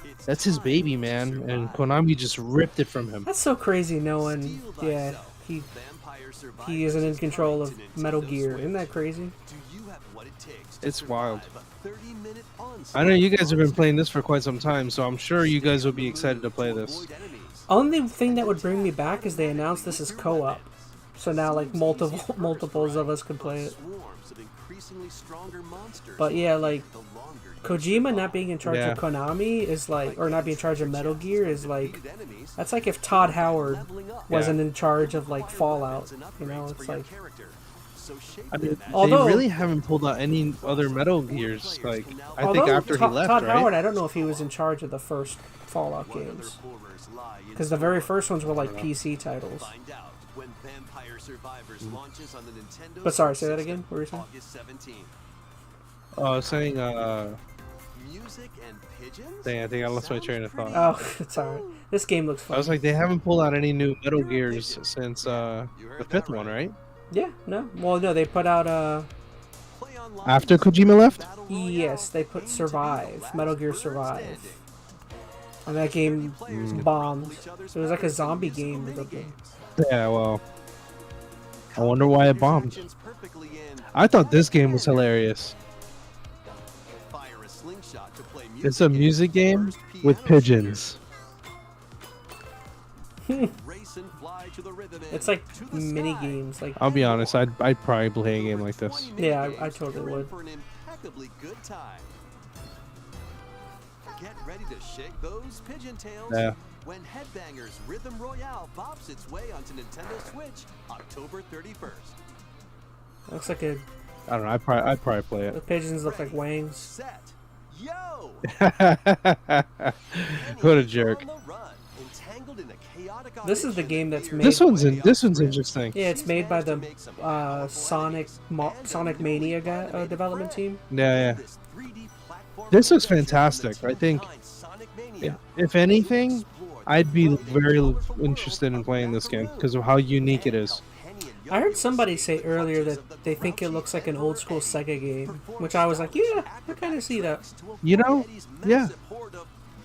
S5: It's
S2: That's his
S5: time
S2: baby,
S5: to
S2: man, and
S5: survive.
S2: Konami just ripped it from him.
S1: That's so crazy knowing,
S5: Steel
S1: yeah,
S5: thyself.
S1: he
S5: Vampire Survivors
S1: isn't in
S5: is
S1: control of
S5: coming to
S1: Metal
S5: Nintendo
S1: Gear.
S5: Switch.
S1: Isn't that crazy?
S5: Do you have what it takes to
S2: It's wild.
S5: survive a 30-minute
S2: I know you guys have been
S5: onslaught
S2: playing this for quite some time, so I'm sure you guys will be excited to play
S5: to
S2: this.
S5: avoid enemies?
S1: Only thing that would bring me back is they announced this is co-op. So now like multiples of us could play it.
S5: Swarms of increasingly stronger monsters
S1: But yeah, like
S5: the longer you
S1: Kojima not being in charge
S2: Yeah.
S1: of Konami is like, or not being in charge of Metal Gear is like,
S5: defeated enemies,
S1: that's like if Todd Howard
S5: leveling up.
S1: wasn't in charge of like
S5: Acquire
S1: Fallout.
S5: weapons and
S1: You know,
S5: upgrades
S1: it's
S5: for your
S1: like,
S5: character. So shape
S2: I mean,
S5: your
S1: Although-
S2: they really haven't pulled out any other Metal Gears. Like, I think
S1: although
S2: after he
S1: Todd
S2: left,
S1: Howard,
S2: right?
S1: I don't know if he was in charge of the first Fallout
S5: what other
S1: games.
S5: horrors lie in
S1: Because the very
S5: store.
S1: first ones were like PC titles.
S5: Find out when Vampire Survivors launches on the Nintendo
S1: But sorry,
S5: Switch
S1: say that
S5: system,
S1: again? What were you saying?
S5: August 17th.
S2: I was saying,
S5: Music and pigeons?
S2: dang, I think I lost my
S5: Sounds
S2: train of thought.
S1: Oh, it's alright. This game looks
S2: I
S1: fun.
S2: was like, they haven't pulled out any new Metal Gears since the fifth one, right?
S1: Yeah, no. Well, no, they put out
S5: Play online,
S2: After Kojima left?
S5: Battle Royale,
S1: yes, they put
S5: aim to be the
S1: Survive,
S5: last
S1: Metal Gear
S5: bird
S1: Survive.
S5: standing.
S1: And that game
S5: Players can
S1: bombed.
S5: rumble each other's
S1: It was like a
S5: powers in
S1: zombie
S5: musical
S1: game or something.
S5: minigames.
S2: Yeah, well, I wonder why it bombed.
S5: Actions perfectly in
S2: I thought this game was hilarious.
S5: Fire a slingshot to play
S2: It's a
S5: game.
S2: music game
S5: First
S2: with
S5: piano
S2: pigeons.
S5: Race and fly to the rhythm
S1: It's
S5: and
S1: like
S5: to the
S1: mini
S5: sky.
S1: games. Like
S2: I'll be honest, I'd probably play a game like this.
S5: 20
S1: Yeah, I
S5: mini-games,
S1: totally
S5: you're in
S1: would.
S5: for an impeccably good time. Get ready to shake those pigeon tails
S2: Yeah.
S5: when Headbangers Rhythm Royale bops its way onto Nintendo Switch October 31st.
S1: looks like a.
S2: I don't know. I'd probably play
S1: The
S2: it.
S1: pigeons look like
S5: Ready,
S1: wangs.
S5: Set, yo!
S2: What a jerk.
S5: On the run, entangled in a chaotic
S1: This is the
S5: audition
S1: game that's
S5: that
S1: made.
S2: This one's interesting.
S1: Yeah, it's made by the Sonic Mania guy, development team.
S2: Yeah, yeah. This looks fantastic. I think, if anything, I'd be very interested in playing this game because of how unique it is.
S1: I heard somebody say earlier that they think it looks like an old school Sega game, which I was like, yeah, I kind of see that.
S2: You know, yeah,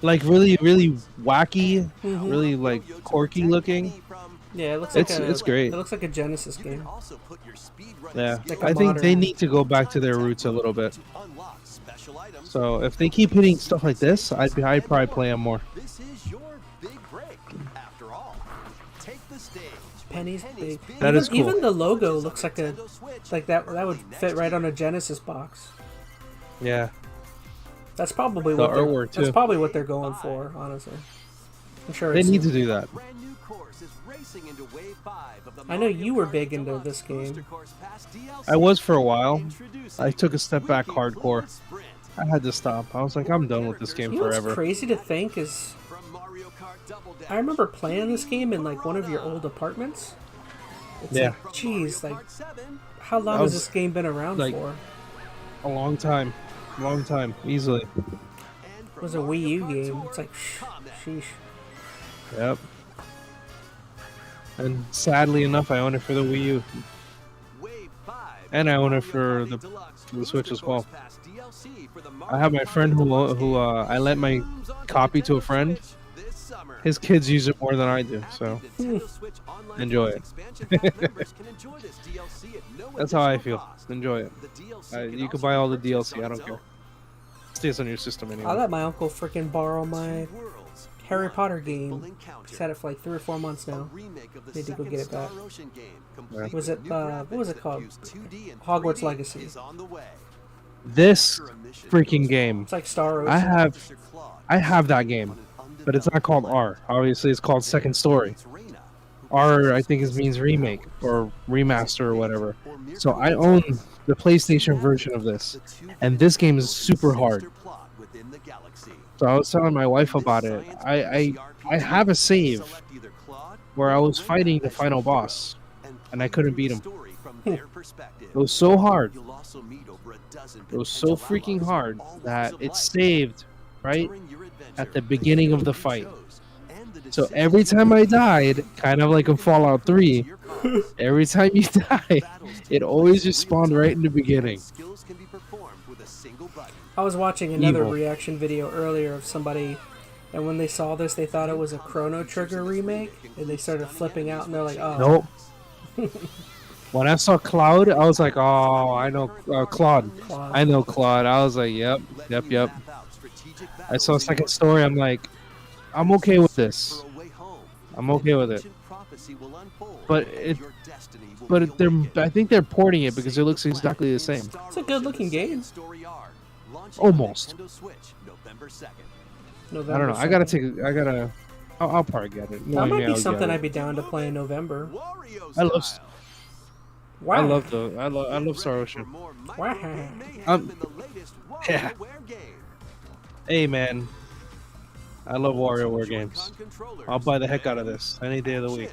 S2: like really, really wacky, really like quirky looking.
S1: Yeah, it looks like
S2: It's great.
S1: It looks like a Genesis game.
S2: Yeah,
S1: Like a
S2: I think they
S1: modern-
S2: need to go back to their roots a little bit. So if they keep hitting stuff like this, I'd probably play them more.
S5: This is your big break. After all, take the stage.
S1: Penny's big.
S2: That is cool.
S1: Even the logo looks like a that would fit right on a Genesis box.
S2: Yeah,
S1: That's probably
S2: The
S1: what they're,
S2: artwork,
S1: that's
S2: too.
S1: probably what they're going for, honestly. I'm sure
S2: they
S1: it's,
S2: need to do that.
S5: Brand new course is racing into wave 5 of the
S1: I know
S5: Mario
S1: you were
S5: Kart
S1: big into
S5: Deluxe
S1: this game.
S5: Booster Course Pass DLC.
S2: I was for a while.
S5: Introducing
S2: I took a step back
S5: Squeaky
S2: hardcore.
S5: Fluid Sprint.
S2: I had to stop. I was like, I'm done with this game
S1: You know what's
S2: forever.
S1: crazy to think is
S5: From Mario Kart Double Dash
S1: I remember playing this game in like one of your old apartments. It's
S2: Yeah.
S1: like, jeez, like
S5: Kart 7,
S1: how long
S2: That
S1: has
S2: was,
S1: this game been around
S2: like,
S1: for?
S2: A long time, easily.
S5: and
S1: It
S5: from
S1: was a Wii
S5: Mario
S1: U
S5: Kart
S1: game.
S5: Tour,
S1: It's like,
S5: Comet.
S1: sheesh.
S2: Yep. And sadly enough, I own it for the Wii U.
S5: Wave 5
S2: And I own it
S5: Mario
S2: for
S5: Kart
S2: the
S5: Deluxe
S2: Switch as
S5: Booster
S2: well.
S5: Course Pass DLC for the
S2: I have my
S5: Mario
S2: friend
S5: Kart
S2: who I lent my
S5: Zooms onto
S2: copy to a
S5: Nintendo
S2: friend.
S5: Switch this summer.
S2: His kids use it more than I do, so
S5: Active Nintendo Switch Online
S2: Enjoy
S5: Plus
S2: it.
S5: expansion pack members can enjoy this DLC at no
S2: that's how I
S5: additional
S2: feel.
S5: cost.
S2: Enjoy it.
S5: The DLC
S2: You
S5: can
S2: can
S5: also
S2: buy all
S5: be
S2: the
S5: purchased
S2: DLC. I
S5: on
S2: don't
S5: its
S2: care.
S5: own.
S2: Stays on your system
S1: I
S2: anyway.
S1: let my uncle freaking borrow my
S5: Worlds,
S1: Harry
S5: one
S1: Potter
S5: fateful
S1: game.
S5: encounter.
S1: He's had it for like 3 or 4 months
S5: A
S1: now.
S5: remake of the
S1: Need to go
S5: second
S1: get it back.
S5: Star Ocean game, complete
S1: Was
S5: with
S1: it,
S5: new
S1: what was
S5: graphics
S1: it
S5: that
S1: called?
S5: fuse 2D and
S1: Hogwarts
S5: 3D
S1: Legacy.
S5: is on the way.
S2: This
S5: After a mission
S2: freaking
S5: goes
S2: game,
S1: It's like Star Ocean.
S5: Officer Claude
S2: I have that
S5: on
S2: game,
S5: an
S2: but it's not called R. Obviously, it's called Second Story.
S5: It's Reina, who
S2: R, I
S5: possesses
S2: think it means
S5: special
S2: remake
S5: powers.
S2: or remaster or whatever.
S5: Or mere
S2: So I own the PlayStation version of this, and this game is super hard.
S5: plot within the galaxy.
S2: So I was telling my wife about it. I have a save where I was fighting the final boss, and I couldn't beat him. It was so hard. It was so freaking hard that it saved right at the beginning of the fight. So every time I died, kind of like in Fallout 3, every time you die, it always just spawned right in the beginning.
S1: I was watching another
S2: Evil.
S1: reaction video earlier of somebody, and when they saw this, they thought it was a Chrono Trigger remake, and they started flipping out, and they're like, "Oh,
S2: Nope. When I saw Cloud, I was like, "Oh, I know Claude.
S1: Claude."
S2: I know Claude." I was like, "Yep. I saw Second Story. I'm like, I'm okay with this. I'm okay with it. But I think they're porting it because it looks exactly the same.
S1: It's a good-looking game.
S2: Almost.
S1: November
S2: I don't know. I'll probably get it.
S1: That might be something I'd be down to play in November.
S2: I love
S1: Wow.
S2: I love Star Ocean.
S1: Wow.
S2: Yeah. Hey man, I love WarioWare games. I'll buy the heck out of this any day of the week.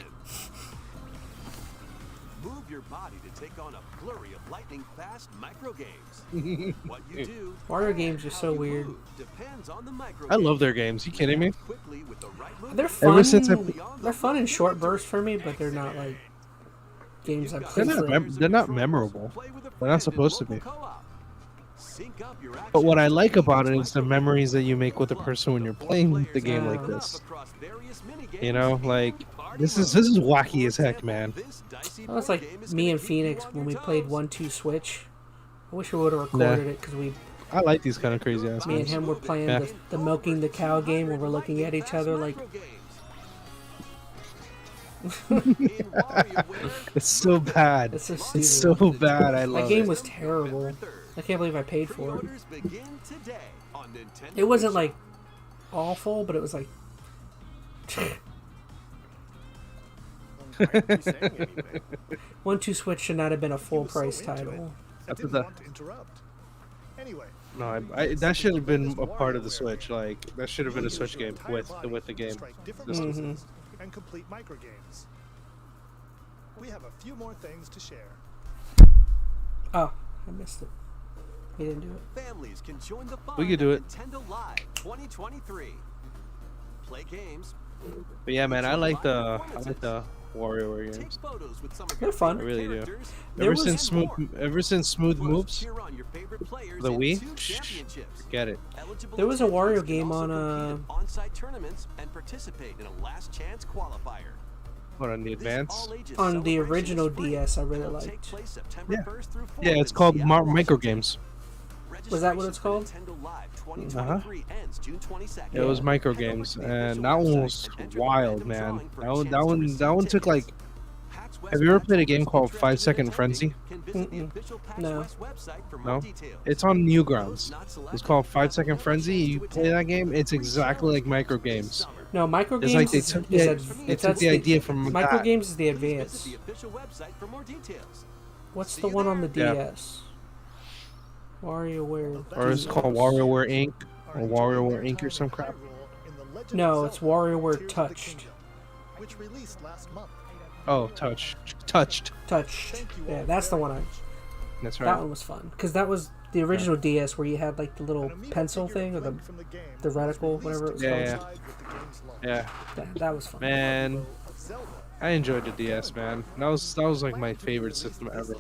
S5: Move your body to take on a flurry of lightning-fast micro games. What you do,
S1: Mario games are so weird.
S5: depends on the micro
S2: I love their games. You kidding me?
S5: quickly with the right move.
S1: They're fun.
S2: Ever since
S1: They're fun in short bursts for me, but they're not like games I play for.
S2: They're not memorable. They're not supposed to be. But what I like about it is the memories that you make with the person when you're playing the game like this. You know, like this is wacky as heck, man.
S1: Well, it's like me and Phoenix when we played 1-2 Switch. I wish we would have recorded it because
S2: I like these kind of crazy ass
S1: me and
S2: games.
S1: him were playing
S2: Yeah.
S1: the milking the cow game where we're looking at each other like
S2: It's so bad.
S1: It's so
S2: It's
S1: stupid.
S2: so bad. I love
S1: That game
S2: it.
S1: was terrible. I can't believe I paid for it.
S5: Pre-orders begin today on Nintendo
S1: It wasn't
S5: eShop.
S1: like awful, but it was like.
S4: Why aren't you saying anything?
S1: 1-2 Switch should not have been a
S3: He
S1: full
S3: was so
S1: price
S3: into it,
S1: title.
S3: I
S2: That's
S3: didn't
S2: what
S3: want to interrupt. Anyway,
S2: No, that should have been a part of the Switch. Like that should have been a
S3: use
S2: Switch
S3: your
S2: game
S3: entire
S2: with
S3: body
S2: the
S3: to
S2: game.
S3: strike different
S2: This is-
S3: poses and complete microgames. We have a few more things to share.
S1: Oh, I missed it. He didn't do it.
S5: Families can join the fun
S2: We could do
S5: at
S2: it.
S5: Nintendo Live 2023. Play games,
S2: But yeah, man, I like the WarioWare
S5: take
S2: games.
S5: photos with some of
S1: They're
S5: your
S1: fun.
S5: favorite
S2: I really do.
S5: characters,
S1: There
S2: Ever
S1: was-
S2: since Smooth
S5: plus
S2: Moves,
S5: cheer on your favorite players
S2: the
S5: in
S2: Wii,
S5: 2 championships.
S2: get it.
S5: Eligible
S1: There was a
S5: attendees
S1: Wario
S5: can
S1: game
S5: also
S1: on,
S5: compete in on-site tournaments and participate in a last chance qualifier.
S2: What on the
S5: This
S2: advance?
S5: all-ages
S1: On the
S5: celebration
S1: original
S5: is free
S1: DS, I really
S5: and will
S1: liked.
S5: take place September
S2: Yeah.
S5: 1st through 4th
S2: Yeah, it's
S5: in
S2: called
S5: Seattle,
S2: Micro
S5: Washington.
S2: Games.
S1: Was that what it's called?
S5: Nintendo Live 2023 ends June 22nd.
S2: It was Micro Games, and that one was wild, man. That one took like. Have you ever played a game called 5 Second Frenzy?
S1: No.
S2: No, it's on Newgrounds. It's called 5 Second Frenzy. You play that game, it's exactly like Micro Games.
S1: No, micro
S2: It's
S1: games
S2: like they
S1: is,
S2: took
S1: is
S2: the-
S1: adv-
S2: they
S1: if
S2: took
S1: that's
S2: the idea from
S1: micro
S2: that.
S1: games is the advance.
S5: Visit the official website for more details.
S1: What's
S5: See
S1: the
S5: you
S1: one on the
S2: Yeah.
S1: DS? WarioWare.
S2: Or it's called WarioWare Inc. or WarioWare Inc. or some crap.
S1: No, it's WarioWare Touched.
S3: Which released last month.
S2: Oh, touched.
S1: Touched.
S3: Thank you
S1: Yeah,
S3: all
S1: that's the
S3: very
S1: one I.
S3: much.
S2: That's
S1: That
S2: right.
S1: one was fun because that was the original DS where you had like the little
S3: An amiibo
S1: pencil
S3: figure
S1: thing or the
S3: linked from the game
S1: the
S3: was
S1: reticle,
S3: released
S1: whatever it was
S2: Yeah,
S1: called.
S2: yeah.
S3: alongside with the game's launch.
S2: Yeah,
S1: That was fun.
S2: man,
S3: Of Zelda,
S2: I enjoyed the DS, man. That was like my favorite system ever.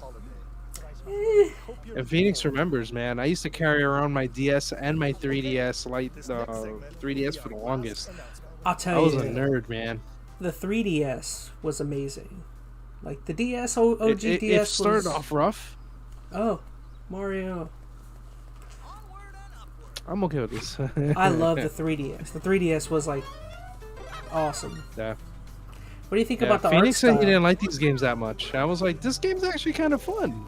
S2: And Phoenix remembers, man. I used to carry around my DS and my 3DS, like 3DS for the longest.
S1: I'll
S2: I
S1: tell
S2: was
S1: you,
S2: a nerd, man.
S1: the 3DS was amazing. Like the DS, OG
S2: It
S1: DS
S2: started
S1: was.
S2: off rough.
S1: Oh, Mario.
S2: I'm okay with this.
S1: I love the 3DS. The 3DS was like awesome.
S2: Yeah.
S1: What do you think
S2: Yeah,
S1: about the
S2: Phoenix
S1: art
S2: said he
S1: style?
S2: didn't like these games that much. I was like, this game's actually kind of fun.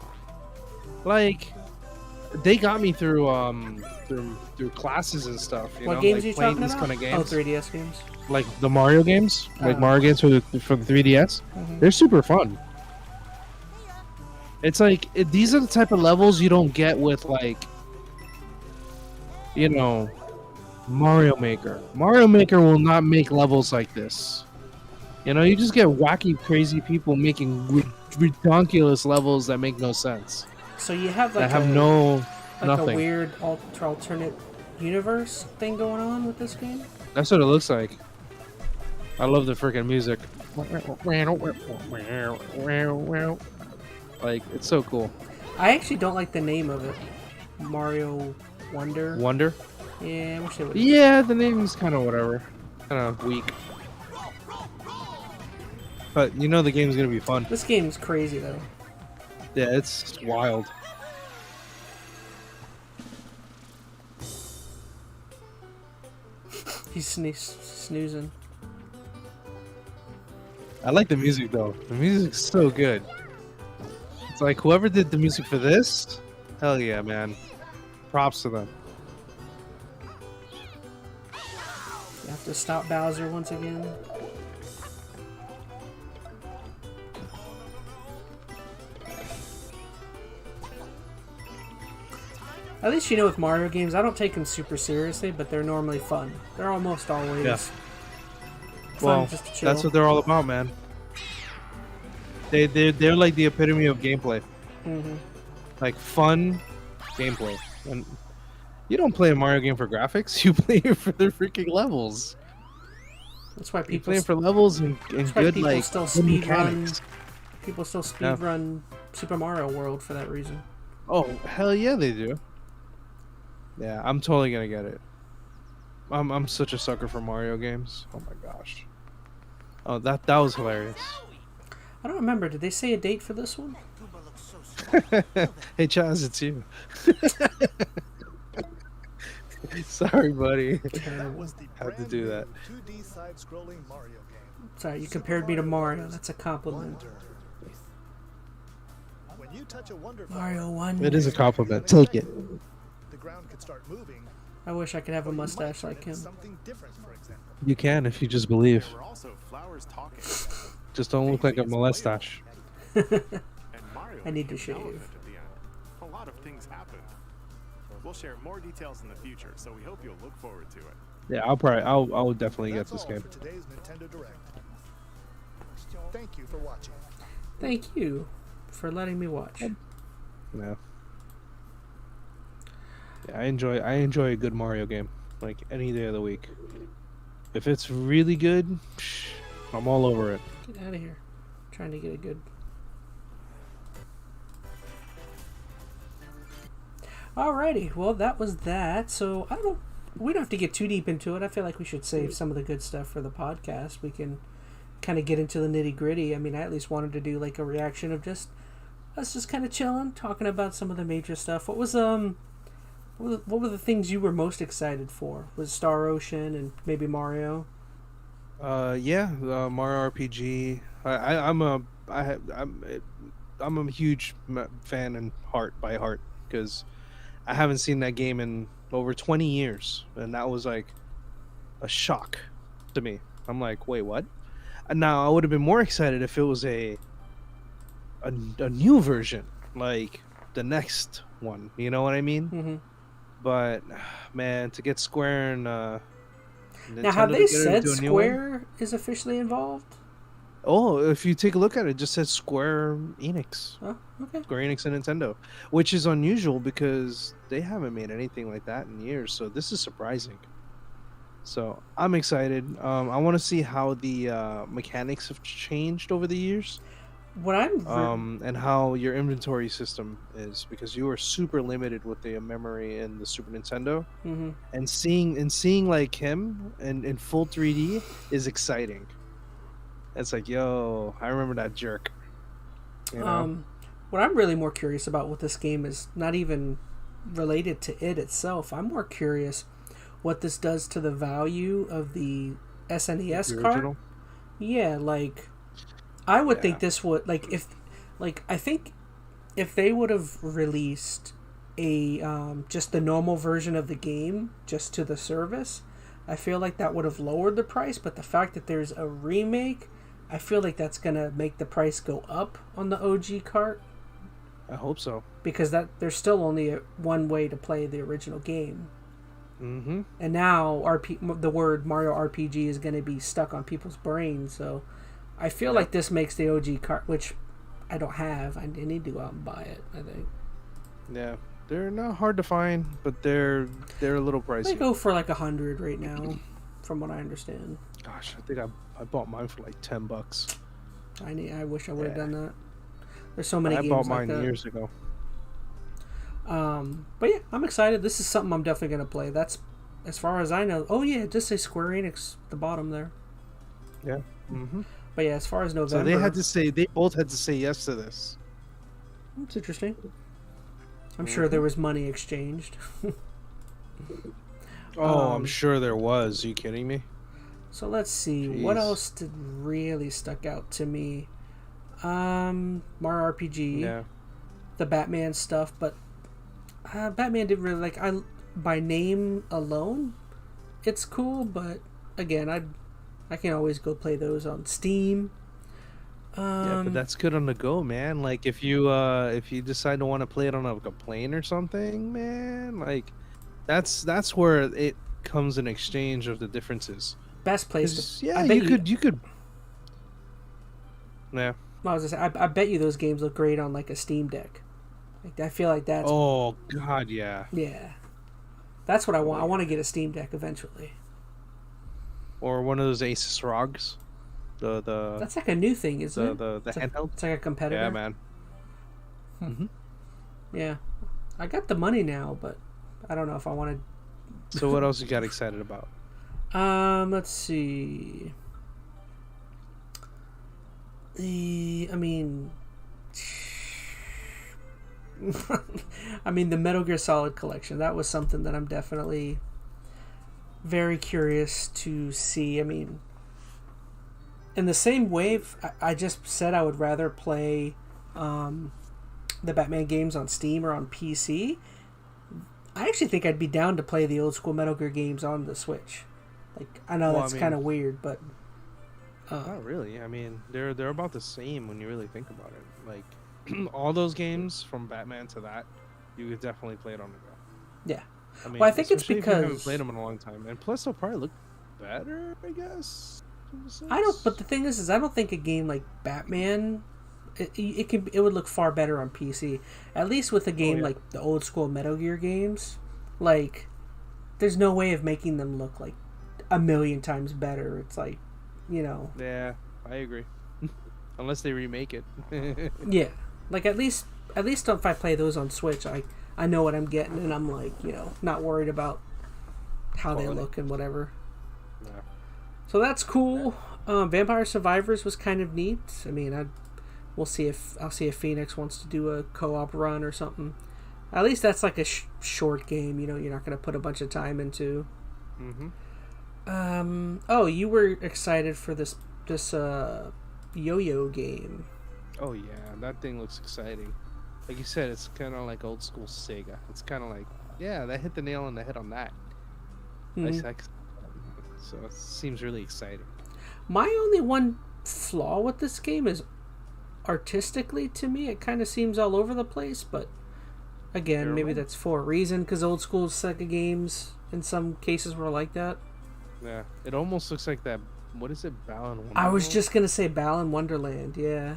S2: Like, they got me through through classes and stuff. You
S1: What
S2: know,
S1: games
S2: like
S1: are you
S2: playing
S1: talking
S2: these
S1: about?
S2: kind of
S1: Oh,
S2: games,
S1: 3DS games.
S2: like the Mario games, like
S1: Oh.
S2: Mario games for the 3DS.
S1: Mhm.
S2: They're super fun. It's like these are the type of levels you don't get with like, you know, Mario Maker. Mario Maker will not make levels like this. You know, you just get wacky, crazy people making ridiculous levels that make no sense.
S1: So you have like
S2: That have no
S1: like a
S2: nothing.
S1: weird alternate universe thing going on with this game.
S2: That's what it looks like. I love the freaking music. Like, it's so cool.
S1: I actually don't like the name of it. Mario Wonder.
S2: Wonder?
S1: Yeah, I wish they would.
S2: Yeah, the name's kind of whatever. Kind of weak. But you know the game's gonna be fun.
S1: This game's crazy though.
S2: Yeah, it's wild.
S1: He's snoozing.
S2: I like the music though. The music's so good. It's like whoever did the music for this, hell yeah, man. Props to them.
S1: You have to stop Bowser once again. At least you know with Mario games, I don't take them super seriously, but they're normally fun. They're almost always
S2: Yeah.
S1: fun
S2: Well,
S1: just to chill.
S2: that's what they're all about, man. They're like the epitome of gameplay.
S1: Mhm.
S2: Like fun gameplay. And you don't play a Mario game for graphics. You play it for the freaking levels.
S1: That's why
S2: You
S1: people
S2: play it for levels and
S1: that's why
S2: good
S1: people
S2: like
S1: still
S2: good
S1: speed run.
S2: mechanics.
S1: People still speed
S2: Yeah.
S1: run Super Mario World for that reason.
S2: Oh hell yeah, they do. Yeah, I'm totally gonna get it. I'm such a sucker for Mario games. Oh my gosh. Oh, that was hilarious.
S1: I don't remember. Did they say a date for this one?
S2: Hey Chaz, it's you. Sorry, buddy.
S3: That was the
S2: Had to
S3: brand
S2: do
S3: new
S2: that.
S3: 2D side-scrolling Mario game.
S1: Sorry, you compared me to Mario. That's a compliment.
S3: Wonder. When you touch a Wonder
S1: Mario
S3: flower,
S1: Wonder.
S2: It is a compliment. Take it.
S3: the ground could start moving.
S1: I wish I could have a
S3: or you might
S1: mustache
S3: turn
S1: like
S3: into
S1: him.
S3: Something different, for example.
S2: You can if you just believe.
S4: There were also flowers talking.
S2: Just don't look like a molestache.
S4: And Mario
S1: I need to
S4: became an
S1: shave.
S4: elephant at the end. A lot of things happened. We'll share more details in the future, so we hope you'll look forward to it.
S2: Yeah, I'll definitely get
S3: That's
S2: this
S3: all
S2: game.
S3: for today's Nintendo Direct. Thank you for watching.
S1: Thank you for letting me watch.
S2: Yeah. Yeah, I enjoy a good Mario game, like any day of the week. If it's really good, I'm all over it.
S1: Get out of here. Trying to get a good. Alrighty, well that was that. So I don't. We don't have to get too deep into it. I feel like we should save some of the good stuff for the podcast. We can kind of get into the nitty gritty. I mean, I at least wanted to do like a reaction of just us just kind of chilling, talking about some of the major stuff. What was what were the things you were most excited for? Was Star Ocean and maybe Mario?
S2: Yeah, Mario RPG. I'm a huge fan and by heart because I haven't seen that game in over 20 years, and that was like a shock to me. I'm like, wait, what? And now I would have been more excited if it was a new version, like the next one. You know what I mean?
S1: Mm-hmm.
S2: But man, to get Square and
S1: Now,
S2: Nintendo
S1: have they
S2: to get it
S1: said
S2: into a new one-
S1: Square is officially involved?
S2: Oh, if you take a look at it, it just says Square Enix.
S1: Oh, okay.
S2: Square Enix and Nintendo, which is unusual because they haven't made anything like that in years. So this is surprising. So I'm excited. I want to see how the mechanics have changed over the years,
S1: What
S2: and how your inventory system is, because you are super limited with the memory in the Super Nintendo.
S1: Mm-hmm.
S2: And seeing like him in full 3D is exciting. It's like, yo, I remember that jerk. You know?
S1: What I'm really more curious about with this game is not even related to it itself. I'm more curious what this does to the value of the SNES
S2: The
S1: cart.
S2: original?
S1: Yeah, like I would think
S2: Yeah.
S1: this would I think if they would have released a just the normal version of the game just to the service, I feel like that would have lowered the price. But the fact that there's a remake, I feel like that's gonna make the price go up on the OG cart,
S2: I hope so.
S1: because that there's still only one way to play the original game.
S2: Mm-hmm.
S1: And now the word Mario RPG is going to be stuck on people's brains. So I feel like this makes the OG cart, which I don't have. I need to go out and buy it, I think.
S2: Yeah, they're not hard to find, but they're a little
S1: They
S2: pricey.
S1: go for like 100 right now, from what I understand.
S2: Gosh, I think I bought mine for like $10.
S1: I wish I would have
S2: Yeah.
S1: done that. There's so many
S2: I
S1: games
S2: bought
S1: like
S2: mine
S1: that.
S2: years ago.
S1: But yeah, I'm excited. This is something I'm definitely going to play. That's as far as I know. Oh yeah, it just say Square Enix at the bottom there.
S2: Yeah. Mm-hmm.
S1: But yeah, as far as November,
S2: So they both had to say yes to this.
S1: That's interesting. I'm sure there was money exchanged.
S2: Oh, I'm sure there was. Are you kidding me?
S1: So let's see. What
S2: Jeez.
S1: else did really stuck out to me? Mario RPG,
S2: Yeah.
S1: the Batman stuff, but Batman didn't really by name alone. It's cool, but again, I can always go play those on Steam.
S2: Yeah, but that's good on the go, man. Like if you decide to want to play it on a plane or something, man, like that's where it comes in exchange of the differences.
S1: Best place
S2: 'Cause,
S1: to.
S2: yeah,
S1: I bet
S2: you could. Yeah.
S1: I was gonna say, I bet you those games look great on like a Steam Deck. Like I feel like that's
S2: Oh God, yeah.
S1: yeah. That's what I want. I want to get a Steam Deck eventually.
S2: Or one of those Asus ROGs. The
S1: That's like a new thing, isn't it?
S2: the
S1: It's
S2: handheld.
S1: It's like a competitor.
S2: Yeah, man.
S1: Yeah. I got the money now, but I don't know if I want
S2: So what else you got excited about?
S1: to. Let's see. I mean, the Metal Gear Solid collection. That was something that I'm definitely very curious to see. I mean, in the same wave, I just said I would rather play the Batman games on Steam or on PC. I actually think I'd be down to play the old school Metal Gear games on the Switch. Like, I know that's kind of weird, but
S2: not really. I mean, they're about the same when you really think about it. Like, all those games from Batman to that, you could definitely play it on the go.
S1: Yeah.
S2: I mean,
S1: well, I think it's
S2: especially if
S1: because
S2: you haven't played them in a long time, and plus they'll probably look better, I guess.
S1: I don't. But the thing is I don't think a game like Batman, it would look far better on PC. At least with a game like the old school Metal Gear games, like there's no way of making them look like a million times better. It's like, you know.
S2: Yeah, I agree. Unless they remake it.
S1: Yeah, like at least if I play those on Switch, I know what I'm getting, and I'm like, you know, not worried about how they look and whatever.
S2: Yeah.
S1: So that's cool. Vampire Survivors was kind of neat. I mean, I'll see if Phoenix wants to do a co-op run or something. At least that's like a short game. You know, you're not going to put a bunch of time into. Mm-hmm. Oh, you were excited for this yo-yo game.
S2: Oh yeah, that thing looks exciting. Like you said, it's kind of like old school Sega. It's kind of like, yeah, that hit the nail on the head on that.
S1: Mm-hmm.
S2: So it seems really exciting.
S1: My only one flaw with this game is artistically, to me, it kind of seems all over the place, but again, maybe that's for a reason, because old school Sega games in some cases were like that.
S2: Yeah, it almost looks like that. What is it, Balan Wonderland?
S1: I was just gonna say Balan Wonderland. Yeah.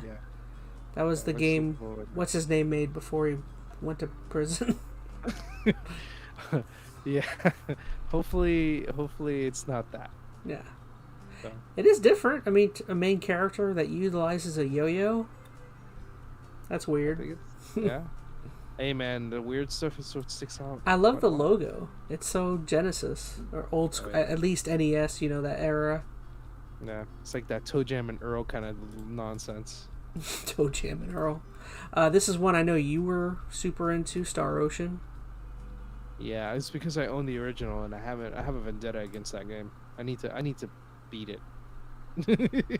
S1: That was the game. What's his name made before he went to prison?
S2: Yeah. Hopefully it's not that.
S1: Yeah.
S2: So.
S1: It is different. I mean, a main character that utilizes a yo-yo. That's weird.
S2: Yeah. Hey man, the weird stuff is what sticks out.
S1: I love the logo. It's so Genesis or old school, at least NES. You know, that era.
S2: Yeah, it's like that Toe Jam and Earl kind of nonsense.
S1: Toe Jam and Earl. This is one I know you were super into, Star Ocean.
S2: Yeah, it's because I own the original and I have a vendetta against that game. I need to beat it.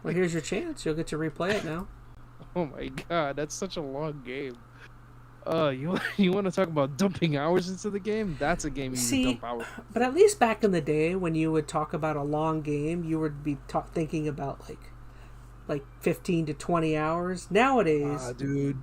S1: Well, here's your chance. You'll get to replay it now.
S2: Oh my god, that's such a long game. You want to talk about dumping hours into the game? That's a game you dump hours into.
S1: But at least back in the day, when you would talk about a long game, you would be thinking about like 15 to 20 hours. Nowadays,
S2: dude.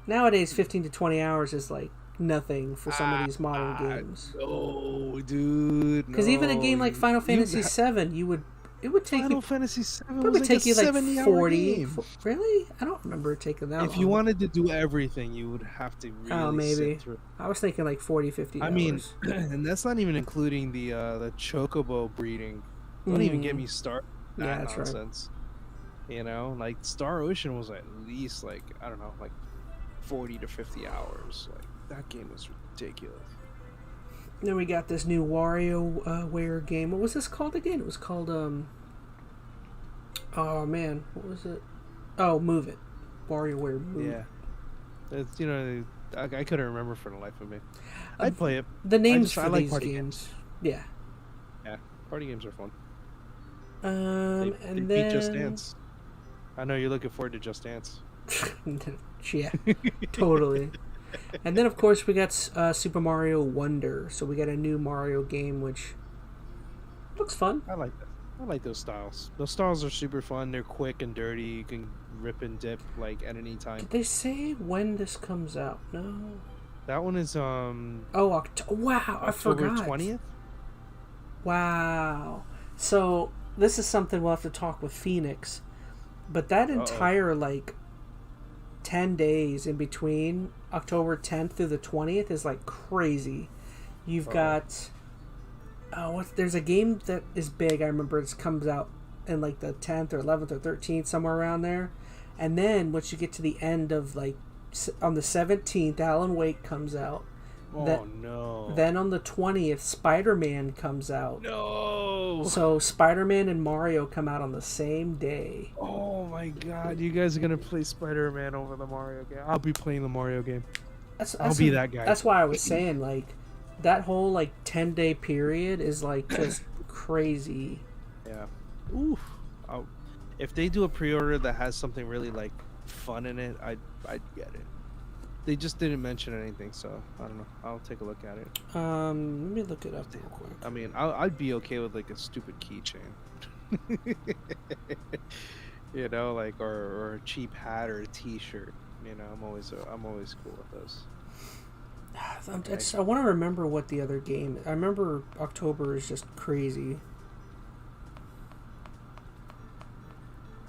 S1: Nowadays, 15 to 20 hours is like nothing for some of these modern games.
S2: Oh, dude.
S1: Because even a game like Final Fantasy VII, it would take
S2: Final Fantasy VII
S1: would
S2: was
S1: take you like 40
S2: game.
S1: Really? I don't remember it taking that long.
S2: If you wanted to do everything, you would have to really
S1: maybe
S2: sit through.
S1: I was thinking like 40, 50 hours.
S2: I mean, and that's not even including the chocobo breeding. Don't even get me started. That's nonsense. Right. You know, like Star Ocean was at least like, I don't know, like 40 to 50 hours. Like that game was ridiculous.
S1: Then we got this new WarioWare game. What was this called again? It was called oh man, what was it? Oh, Move It. WarioWare Move.
S2: Yeah. It's, you know, I couldn't remember for the life of me. I'd play it.
S1: The names for
S2: like
S1: these games. Yeah.
S2: Yeah, party games are fun.
S1: And
S2: they
S1: then
S2: beat Just Dance. I know you're looking forward to Just Dance.
S1: Yeah, totally. And then, of course, we got Super Mario Wonder. So we got a new Mario game, which looks fun.
S2: I like that. I like those styles. Those styles are super fun. They're quick and dirty. You can rip and dip like at any time.
S1: Did they say when this comes out? No.
S2: That one is
S1: wow! I forgot.
S2: October 20th.
S1: Wow. So this is something we'll have to talk with Phoenix. But that entire 10 days in between October 10th through the 20th is like crazy. You've got there's a game that is big. I remember it comes out in like the 10th or 11th or 13th, somewhere around there. And then once you get to the end of on the 17th, Alan Wake comes out.
S2: No.
S1: Then on the 20th, Spider-Man comes out.
S2: No.
S1: So Spider-Man and Mario come out on the same day.
S2: Oh my god, you guys are gonna play Spider-Man over the Mario game. I'll be playing the Mario game. I'll be that guy.
S1: That's why I was saying that whole 10-day period is just crazy.
S2: Yeah. Oof. If they do a pre-order that has something really like fun in it, I'd get it. They just didn't mention anything, so I don't know. I'll take a look at it.
S1: Let me look it up real quick.
S2: I mean, I'd be okay with like a stupid keychain. You know, like or a cheap hat or a T-shirt. You know, I'm always cool with those.
S1: I want to remember what the other game. I remember October is just crazy.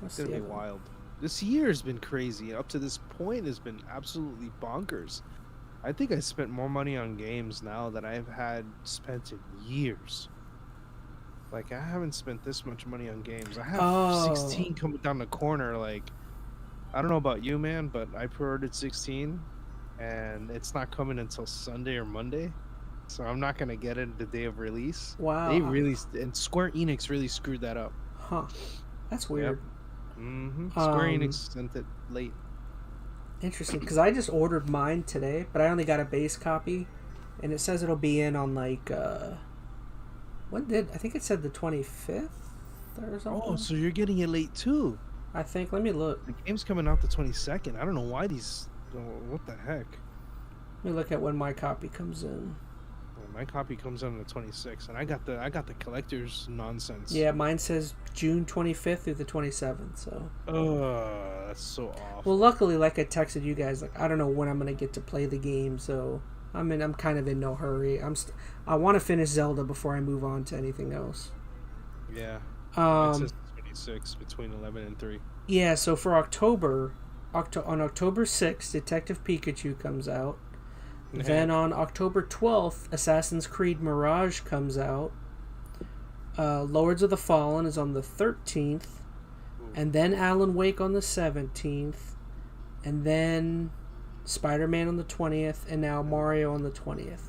S2: It's gonna be wild. This year has been crazy. Up to this point, has been absolutely bonkers. I think I spent more money on games now than I've had spent in years. Like, I haven't spent this much money on games. I have 16 coming down the corner. Like, I don't know about you, man, but I pre-ordered 16, and it's not coming until Sunday or Monday. So I'm not gonna get it the day of release.
S1: Wow.
S2: They really, and Square Enix really screwed that up.
S1: Huh. That's weird.
S2: Yep. Square Enix sent it late.
S1: Interesting, because I just ordered mine today, but I only got a base copy, and it says it'll be in on like I think it said the 25th or something.
S2: Oh, so you're getting it late too?
S1: I think. Let me look.
S2: The game's coming out the 22nd. I don't know why these. What the heck?
S1: Let me look at when my copy comes in.
S2: Well, my copy comes in on the 26th, and I got the collector's nonsense.
S1: Yeah, mine says June 25th through the 27th. So.
S2: That's so awful.
S1: Well, luckily, like I texted you guys, like I don't know when I'm gonna get to play the game, so I'm kind of in no hurry. I want to finish Zelda before I move on to anything else.
S2: Yeah. It says 26 between 11 and 3.
S1: Yeah. So for October, on October 6th, Detective Pikachu comes out.
S2: Yeah.
S1: Then on October 12th, Assassin's Creed Mirage comes out. Lords of the Fallen is on the 13th. And then Alan Wake on the 17th. And then Spider-Man on the 20th. And now Mario on the 20th.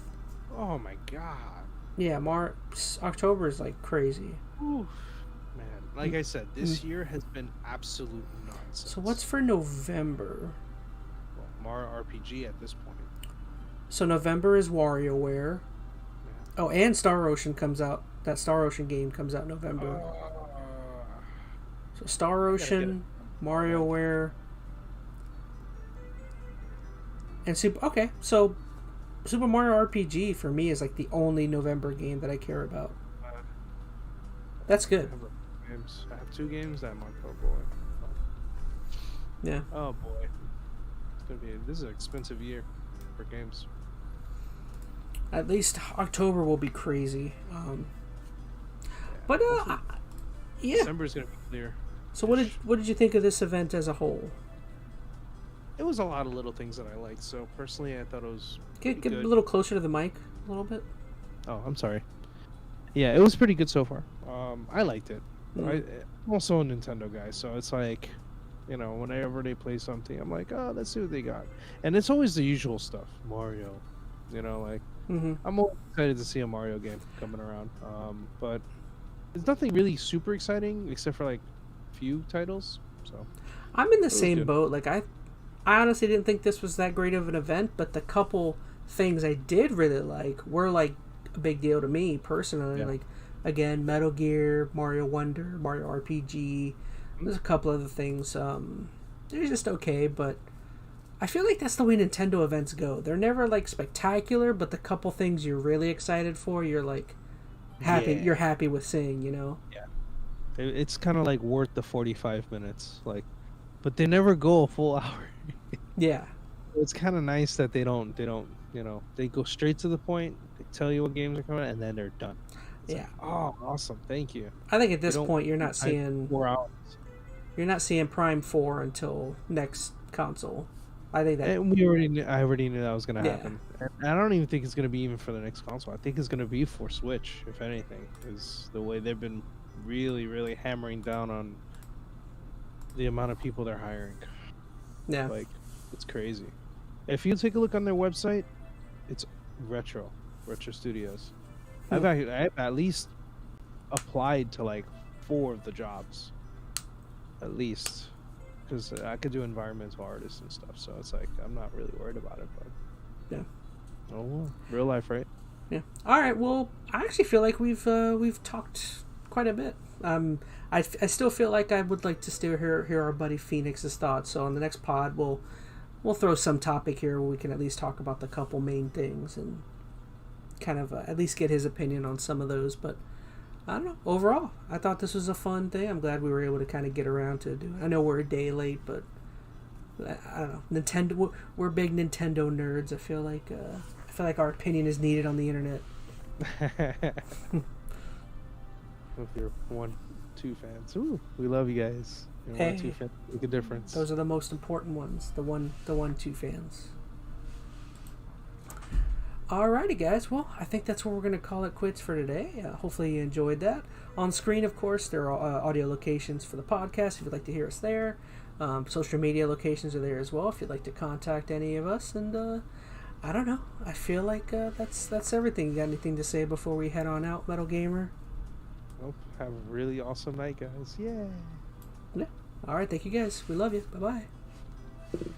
S2: Oh my god.
S1: Yeah, October is like crazy.
S2: Oof. Man, like I said, this year has been absolute nonsense.
S1: So what's for November?
S2: Well, Mario RPG at this point.
S1: So November is WarioWare.
S2: Yeah.
S1: Oh, and Star Ocean comes out. That Star Ocean game comes out in November. So Star Ocean, WarioWare, and so Super Mario RPG for me is like the only November game that I care about. That's good.
S2: I have 2 games that month. Oh boy.
S1: Yeah.
S2: Oh boy. This is an expensive year for games.
S1: At least October will be crazy. Yeah.
S2: December's gonna be clear.
S1: So what did you think of this event as a whole?
S2: It was a lot of little things that I liked. So personally, I thought it was
S1: Get
S2: good.
S1: a little closer to the mic, a little bit.
S2: Oh, I'm sorry. Yeah, it was pretty good so far. I liked it. I'm also a Nintendo guy, so it's like, you know, whenever they play something, I'm like, oh, let's see what they got. And it's always the usual stuff. Mario, you know, like, I'm always excited to see a Mario game coming around. But there's nothing really super exciting except for like few titles. So
S1: I'm in the same boat. Like I honestly didn't think this was that great of an event, but the couple things I did really like were like a big deal to me personally.
S2: Yeah.
S1: Like again, Metal Gear, Mario Wonder, Mario RPG. There's a couple other things. They're just okay, but I feel like that's the way Nintendo events go. They're never like spectacular, but the couple things you're really excited for, you're like happy.
S2: Yeah.
S1: You're happy with seeing, you know.
S2: Yeah, it's kind of like worth the 45 minutes, like, but they never go a full hour.
S1: Yeah.
S2: It's kind of nice that they don't, you know, they go straight to the point. They tell you what games are coming, and then they're done. It's
S1: yeah.
S2: Like, oh, awesome! Thank you.
S1: I think at this point you're not
S2: I
S1: seeing
S2: 4 hours.
S1: You're not seeing Prime 4 until next console. I think that
S2: And I already knew that was gonna happen. And I don't even think it's gonna be even for the next console. I think it's gonna be for Switch, if anything, is the way they've been really, really hammering down on the amount of people they're hiring.
S1: Yeah.
S2: Like, it's crazy. If you take a look on their website, it's Retro Studios. I've at least applied to like 4 of the jobs, at least, because I could do environmental artists and stuff. So it's like I'm not really worried about it. But
S1: yeah.
S2: oh, well, real life, right?
S1: Yeah. All right. Well, I actually feel like we've talked quite a bit. I still feel like I would like to still hear our buddy Phoenix's thoughts. So on the next pod, we'll throw some topic here where we can at least talk about the couple main things and kind of at least get his opinion on some of those. But I don't know. Overall, I thought this was a fun thing. I'm glad we were able to kind of get around to do it. I know we're a day late, but I don't know. Nintendo, we're big Nintendo nerds. I feel like our opinion is needed on the internet.
S2: If you're 1-2 fans, ooh, we love you guys. You're 1-2 fans, make a difference.
S1: Those are the most important ones. The 1-2 fans. Alrighty, guys. Well, I think that's where we're going to call it quits for today. Hopefully you enjoyed that. On screen, of course, there are audio locations for the podcast if you'd like to hear us there. Social media locations are there as well if you'd like to contact any of us. And I don't know. I feel like that's everything. You got anything to say before we head on out, Metal Gamer?
S2: Nope. Have a really awesome night, guys. Yeah.
S1: Yeah. All right. Thank you, guys. We love you. Bye-bye.